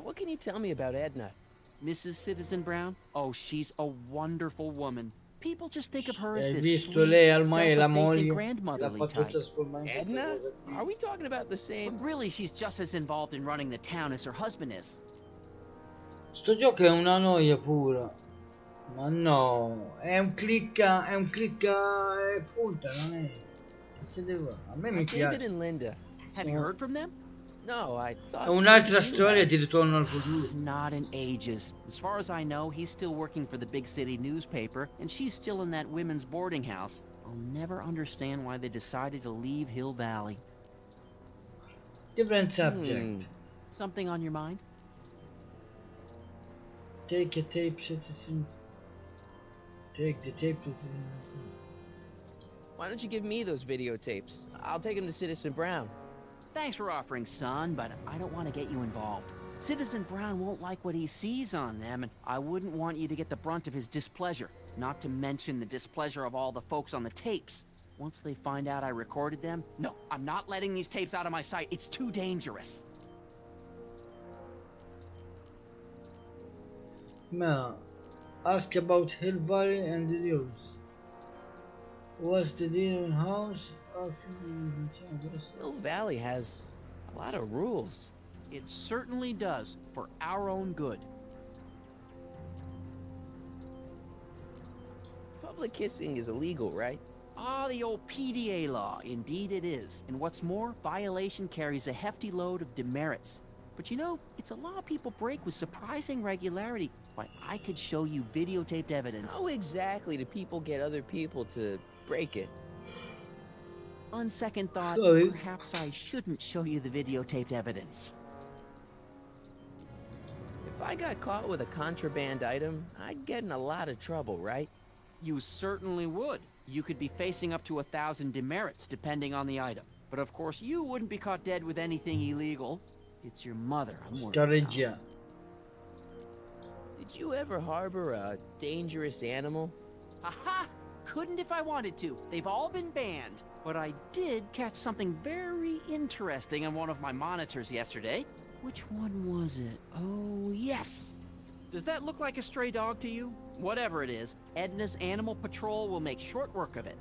What can you tell me about Edna? Mrs. Citizen Brown? Oh, she's a wonderful woman. People just think of her as Hai this visto sweet, lei ormai è la self-effacing moglie, l'ha grandmotherly fatto type. trasformare in questa Edna? cosa qui. Are we talking about the same? But really, she's just as involved in running the town as her husband is. Sto gioco è una noia pura. Ma no, è un clicca e punta, non è. Che se deve fare? A me mi David piace. and Linda. Have you heard from them? No, I thought. È un'altra storia di Ritorno al futuro. Not in ages. As far as I know, he's still working for the big city newspaper, and she's still in that women's boarding house. I'll never understand why they decided to leave Hill Valley. Different subject. Something on your mind? Take a tape, citizen. Take the tape to Why don't you give me those videotapes? I'll take them to Citizen Brown. Thanks for offering, son, but I don't want to get you involved. Citizen Brown won't like what he sees on them, and I wouldn't want you to get the brunt of his displeasure, not to mention the displeasure of all the folks on the tapes. Once they find out I recorded them, no, I'm not letting these tapes out of my sight. It's too dangerous. Mela, ask about Hill Valley and the rules. What's the deal in house? Hill Valley has a lot of rules. It certainly does, for our own good. Public kissing is illegal, right? Ah, the old PDA law. Indeed it is. And what's more, violation carries a hefty load of demerits. But you know, it's a law people break with surprising regularity. Why, I could show you videotaped evidence. How exactly do people get other people to break it? On second thought, Sorry. perhaps I shouldn't show you the videotaped evidence. If I got caught with a contraband item, I'd get in a lot of trouble, right? You certainly would. You could be facing up to 1,000 demerits, depending on the item. But of course, you wouldn't be caught dead with anything illegal. It's your mother I'm worried about. Scareggia. Did you ever harbor a dangerous animal? Aha! Couldn't if I wanted to. They've all been banned. But I did catch something very interesting on one of my monitors yesterday. Which one was it? Oh, yes! Does that look like a stray dog to you? Whatever it is, Edna's Animal Patrol will make short work of it.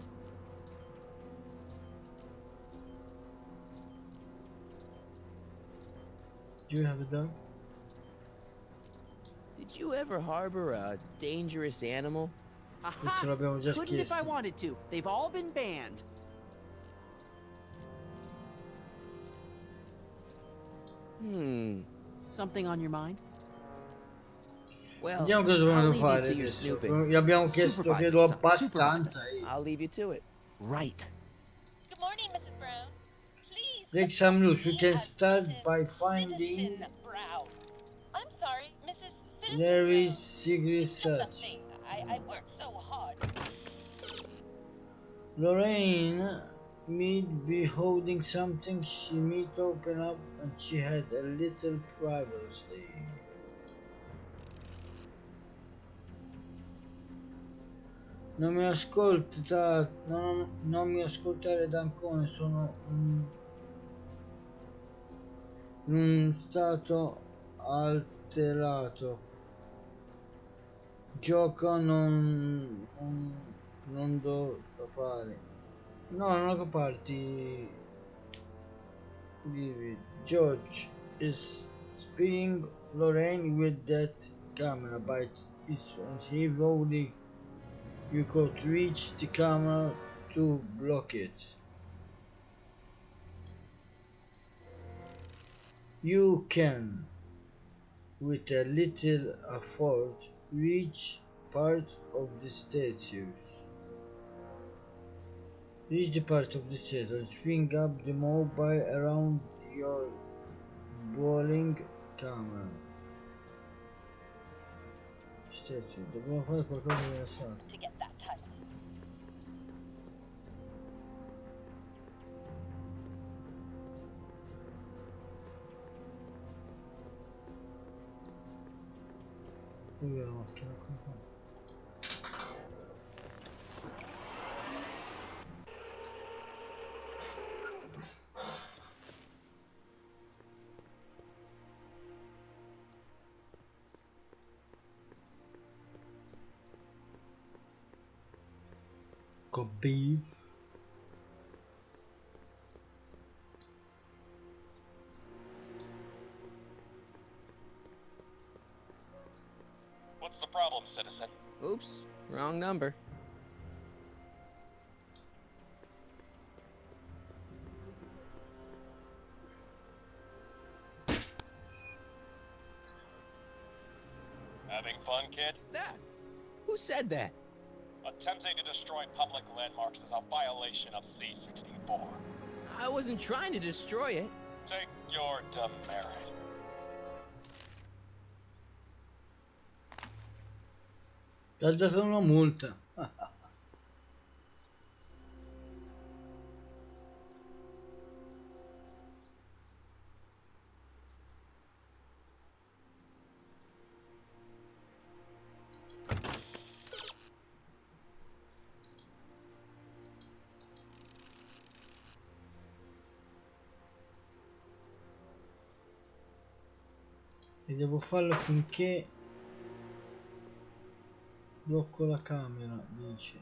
Do you have a dog? Did you ever harbor a dangerous animal? Questo l'abbiamo già Couldn't if I chiesto. wanted to. They've all been banned. Something on your mind? Well, Vediamo cosa I'll dobbiamo leave you fare to your adesso. snooping. Gli abbiamo chiesto, Supervisor, credo, son, abbastanza. I'll leave you to it. Right. Good morning, Mrs. Brown. Please. Break some rules. We can start by finding Citizen Brown. I'm sorry, Mrs. Citizen Larry's Brown. secret Just search. something. I worked so hard. Lorraine might be holding something she might open up, and she had a little privacy. Non mi ascoltare Dancone, sono in un stato alterato. Gioco non do da fare. No, non ho che parti. George is speaking Lorraine with that camera, but it's only you could reach the camera to block it. You can, with a little effort, reach part of the statues. Reach the part of the statue and swing up the mobile around your bowling camera. Statue, dobbiamo fare qualcosa di diverso. To get that title. Qui la macchina qua. Copy. What's the problem, citizen? Oops, wrong number. Having fun, kid? That? Who said that? Attempting to destroy public landmarks is a violation of C-64. I wasn't trying to destroy it. Take your demerit. Ti ha dato una multa. E devo farlo finché blocco la camera, dice.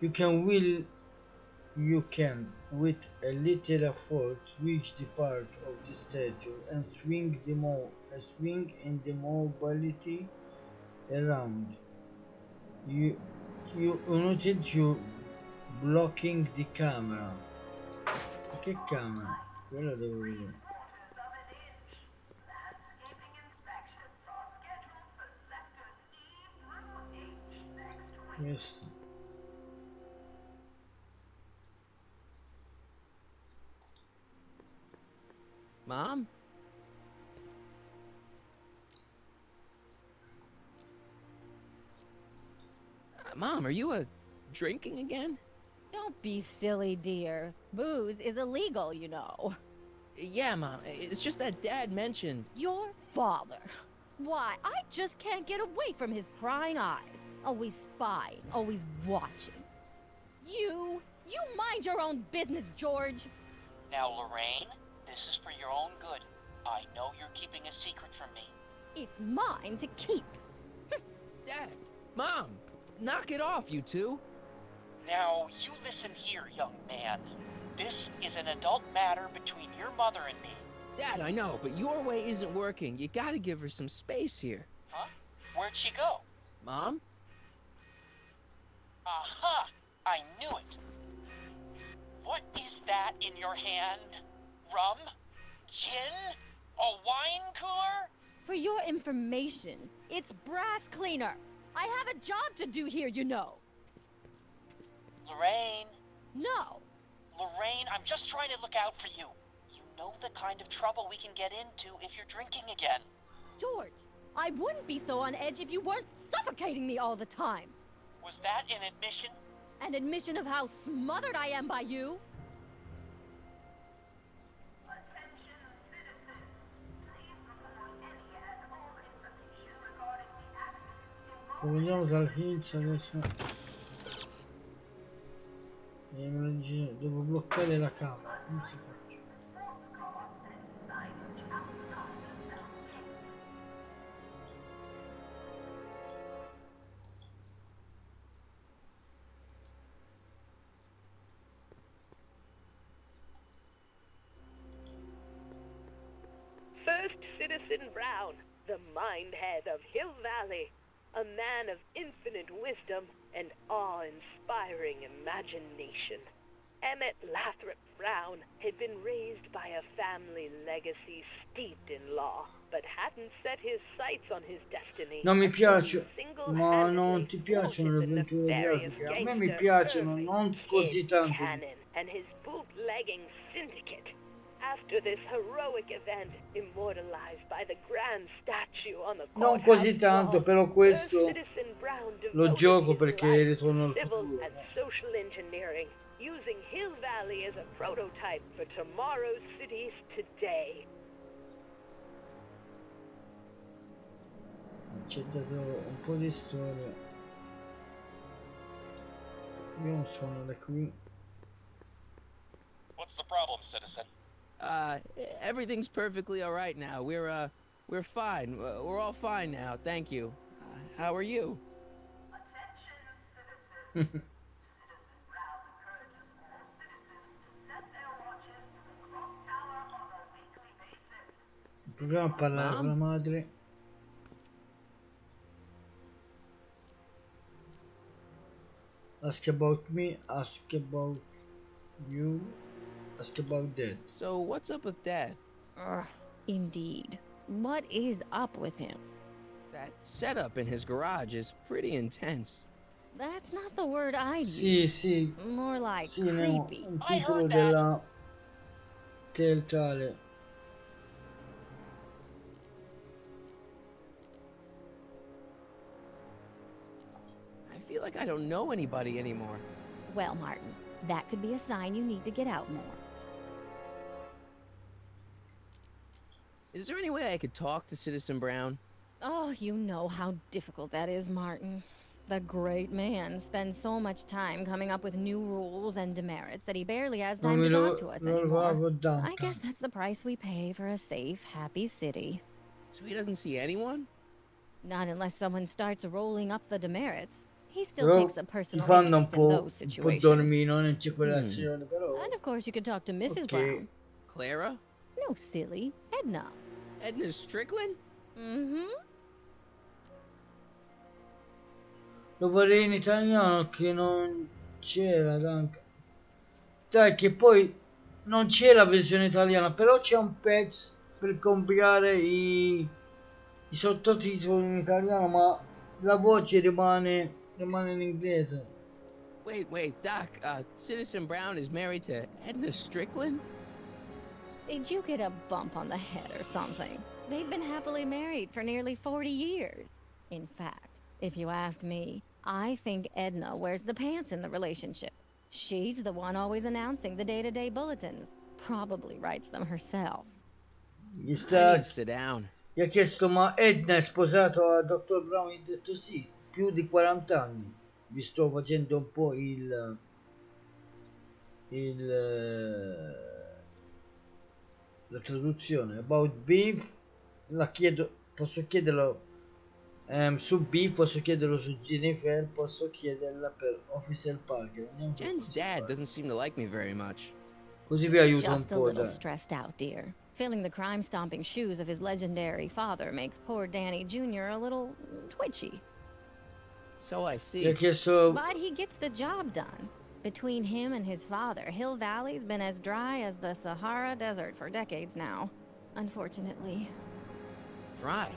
You can with a little effort reach the part of the statue and swing in the mobility around. You noted you blocking the camera. Che camera? Quello devo vedere. Questo. Mom? Mom, are you drinking again? Don't be silly, dear. Booze is illegal, you know. Yeah, Mom. It's just that Dad mentioned... Your father. Why, I just can't get away from his prying eyes. Always spying, always watching. You mind your own business, George. Now, Lorraine, this is for your own good. I know you're keeping a secret from me. It's mine to keep. Dad! Mom! Knock it off, you two! Now, you listen here, young man. This is an adult matter between your mother and me. Dad, I know, but your way isn't working. You gotta give her some space here. Huh? Where'd she go? Mom? Aha! I knew it. What is that in your hand? Rum? Gin? A wine cooler? For your information, it's brass cleaner. I have a job to do here, you know. Lorraine. No. Lorraine, I'm just trying to look out for you. You know the kind of trouble we can get into if you're drinking again. George, I wouldn't be so on edge if you weren't suffocating me all the time. Was that an admission? An admission of how smothered I am by you? Vediamo dal hinch adesso. E me lo dice, devo bloccare la camera. Come si faccio? First Citizen Brown, the mindhead of Hill Valley. A man of infinite wisdom and awe-inspiring imagination. Emmett Lathrop Brown had been raised by a family legacy steeped in law, but hadn't set his sights on his destiny. Non mi piace, ma non ti piacciono le avventure grafiche? A me mi piacciono, non così tanto. And his bootlegging syndicate. After this heroic event, immortalized by the grand statue on the Non courthouse così tanto, wall, però First questo Citizen Brown lo devoted gioco his perché life ritorno to al civil futuro. and social engineering, using Hill Valley as a prototype for tomorrow's cities today. Ci ha dato un po' di storia. Io non sono da qui. What's the problem, citizen? Everything's perfectly all right now. We're fine. We're all fine now. Thank you. How are you? Attention, citizens. Citizen Brown encourages all citizens to set their watches to the clock tower on a weekly basis. Proviamo a parlare con la madre. Ask about me, ask about you, ask about that. So what's up with Dad? Indeed. What is up with him? That setup in his garage is pretty intense. That's not the word I'd Sì, use. sì, More like sì, no, creepy. un I titolo heard that. della teatrale. I feel like I don't know anybody anymore. Well, Martin, that could be a sign you need to get out more. Is there any way I could talk to Citizen Brown? Oh, you know how difficult that is, Martin. The great man spends so much time coming up with new rules and demerits that he barely has Non time mi to lo, talk to us lo anymore. ricordavo tanto. I guess that's the price we pay for a safe, happy city. So he doesn't see anyone? Not unless someone starts rolling up the demerits. He still Però takes a ti personal fanno interest in those un po' situations. dormino in circolazione, però. And of course, you could talk to Mrs. Ok. Brown. Clara? No, silly. Edna. Edna Strickland? Mm-hmm. Lo vorrei in italiano che non c'era, anche. Dai, che poi non c'è la versione italiana, però c'è un patch per comprare i sottotitoli in italiano, ma la voce rimane in inglese. Wait, Doc, Citizen Brown is married to Edna Strickland? Did you get a bump on the head or something? They've been happily married for nearly 40 years. In fact, if you ask me, I think Edna wears the pants in the relationship. She's the one always announcing the day-to-day bulletins. Probably writes them herself. Gli I need sta, to sit down. gli ha chiesto, ma Edna è sposato a Dr. Brown? Gli ha detto sì, più di 40 anni. Vi sto facendo un po' la traduzione. About beef, la chiedo, posso chiederlo su beef, posso chiederlo su Jennifer, posso chiederla per Officer Parker. Andiamo su Jen's Officer dad Parker. doesn't seem to like me very much. Così vi aiuto un Just a po', little dai. stressed out, dear. Filling the crime-stomping shoes of his legendary father makes poor Danny Jr. a little twitchy. So I Gli ha see. chiesto, But he gets the job done. Between him and his father, Hill Valley's been as dry as the Sahara Desert for decades now. Unfortunately. Dry.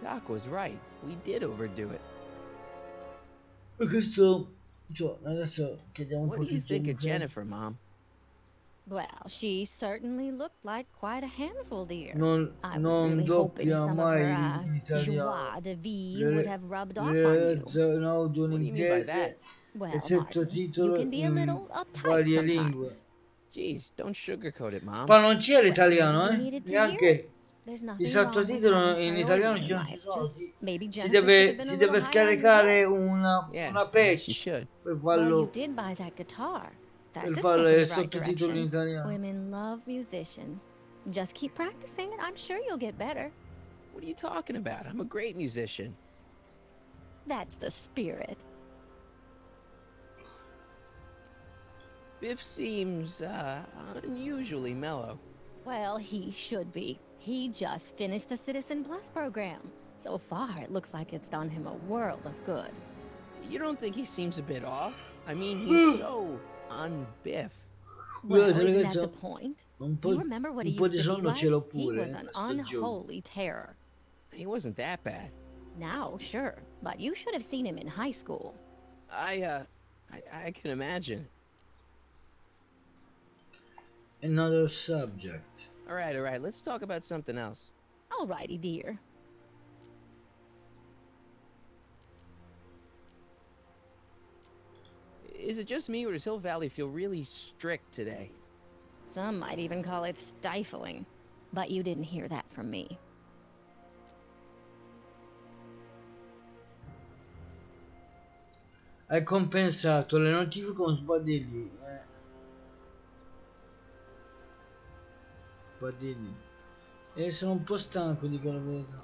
Doc was right. We did overdo it. questo, cioè, adesso chiediamo un What po' do you su think of Jennifer. Jennifer, Mom? Well, she certainly looked like quite a handful, dear. Non, I was non really hoping doppia some of mai her in italiano. joie de vivre would have rubbed off on you. Realizzano audio in What do you mean by inglese that? e Well, Martin, you sottotitolo can be a in little uptight varie sometimes. lingue. Jeez, don't sugarcoat it, Mom. Ma non c'è Well, l'italiano, maybe you needed to hear neanche it. There's i nothing wrong with sottotitoli having in italiano priorities ci in non ci life. sono. Just maybe Si Jennifer should have deve, been si a deve little higher on your scaricare list. una Yeah, patch she should. per Well, you farlo, did buy that guitar. per That's a farlo step in i the right sottotitoli in direction. italiano. Women love musicians. Just keep practicing and I'm sure you'll get better. What are you talking about? I'm a great musician. That's the spirit. Biff seems, unusually mellow. Well, he should be. He just finished the Citizen Plus program. So far, it looks like it's done him a world of good. You don't think he seems a bit off? I mean, he's so un-Biff. Well, Guarda, isn't that the ragazzi, point? un Do you po', remember what he un po' used di to be sonno like? ce l'ho He pure, was an sto giorno. unholy terror. He wasn't that bad. Now, sure, but you should have seen him in high school. I can imagine. another subject. All right, let's talk about something else. Alrighty, dear. Is it just me, or does Hill Valley feel really strict today? Some might even call it stifling. But you didn't hear that from me. Hai compensato le notifiche con sbadigli. Sbadigli. E sono un po' stanco di quella verità.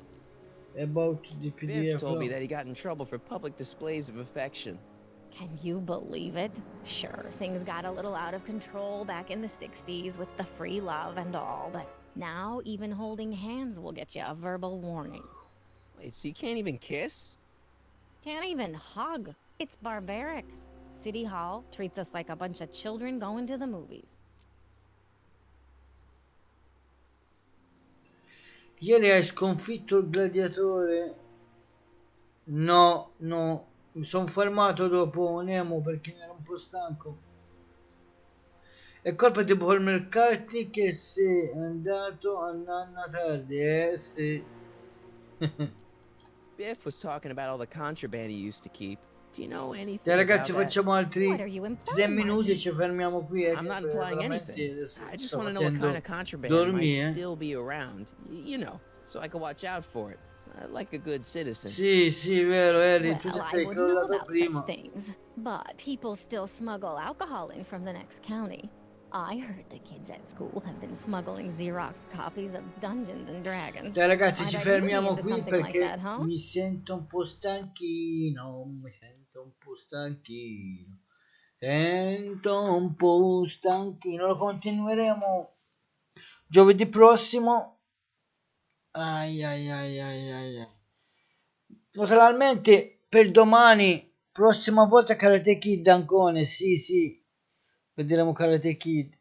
About the Biff PDF. told me that he got in trouble for public displays of affection. Can you believe it? Sure, things got a little out of control back in the 60s with the free love and all, but now even holding hands will get you a verbal warning. Wait, so you can't even kiss? Can't even hug. It's barbaric. City Hall treats us like a bunch of children going to the movies. Ieri hai sconfitto il gladiatore? No, mi sono fermato dopo Nemo perché ero un po' stanco. È colpa di Paul McCartney che sei andato a nanna tardi, sì. Biff was talking about all the contraband he used to keep. Do you know anything Dai ragazzi, about facciamo altri What are you 3 implying, minuti e Martin? ci fermiamo qui. I'm not implying anything. I just want to know what kind of contraband dormire. might still be around. You know, so I can watch out for it. Like a good citizen. Sì, vero, Harry, tu ti Well, I sei wouldn't know crollato about prima. such things, but people still smuggle alcohol in from the next county. I heard the kids at school have been smuggling Xerox copies of Dungeons and Dragons. Dai ragazzi, I ci bet you'd be fermiamo into qui something perché like that, huh? mi sento un po' stanchino, Sento un po' stanchino, lo continueremo giovedì prossimo. Ai. Naturalmente per domani, prossima volta Karate Kid Ancone, sì, vedremo Karate Kid.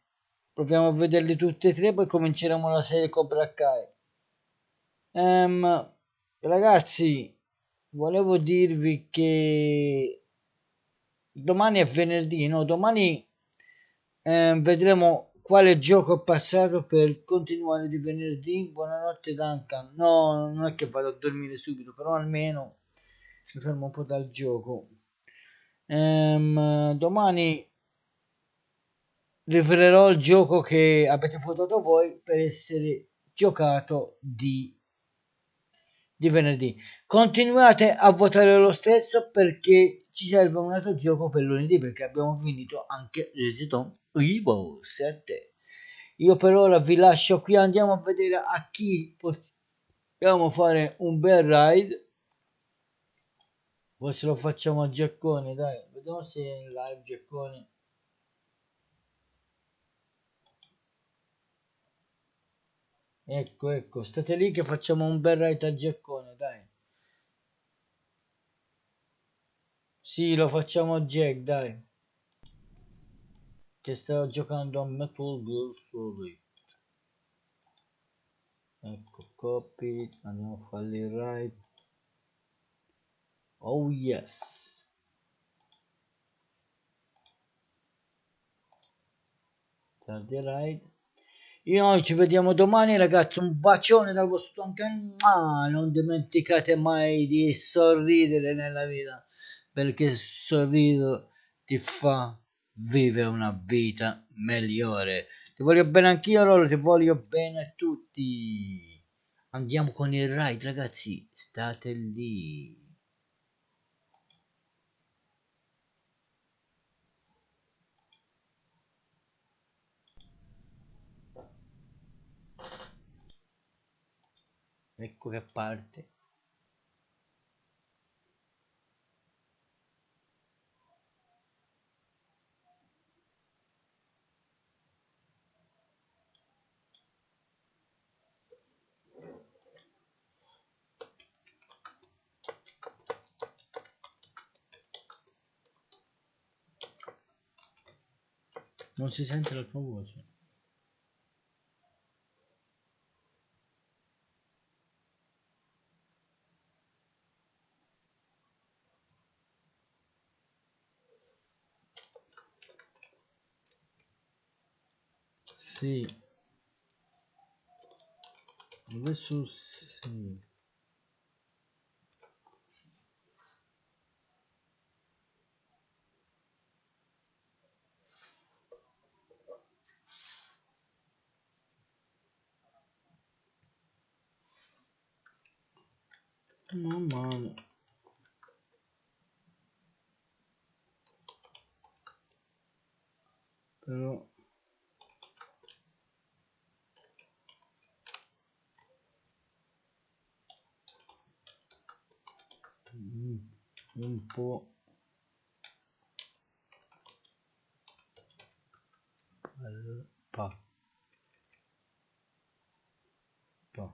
Proviamo a vederli tutti e tre, poi cominceremo la serie Cobra Kai. Ragazzi, volevo dirvi che domani è venerdì, no? Domani vedremo quale gioco ho passato per continuare di venerdì. Buonanotte Duncan. No, non è che vado a dormire subito, però almeno mi fermo un po' dal gioco. Domani rivelerò il gioco che avete votato voi per essere giocato di venerdì. Continuate a votare lo stesso perché ci serve un altro gioco per lunedì, perché abbiamo finito anche Resident Evil 7. Io per ora vi lascio qui, andiamo a vedere a chi possiamo fare un bel ride. Forse lo facciamo a Giaccone, dai, vediamo se è in live Giaccone. Ecco, state lì che facciamo un bel ride a Giaccone, dai. Sì, lo facciamo a Jack, dai. Che stava giocando a Metal Gear Solid. Ecco, copy, andiamo a farli il ride. Oh yes. Start the ride. Noi ci vediamo domani ragazzi, un bacione dal vostro anche. Non dimenticate mai di sorridere nella vita, perché sorriso ti fa vivere una vita migliore. Ti voglio bene anch'io, Loro, ti voglio bene a tutti. Andiamo con il ride ragazzi, state lì. Ecco che parte. Non si sente la tua voce. Sì, adesso sì. Non male. Però un po' pa pa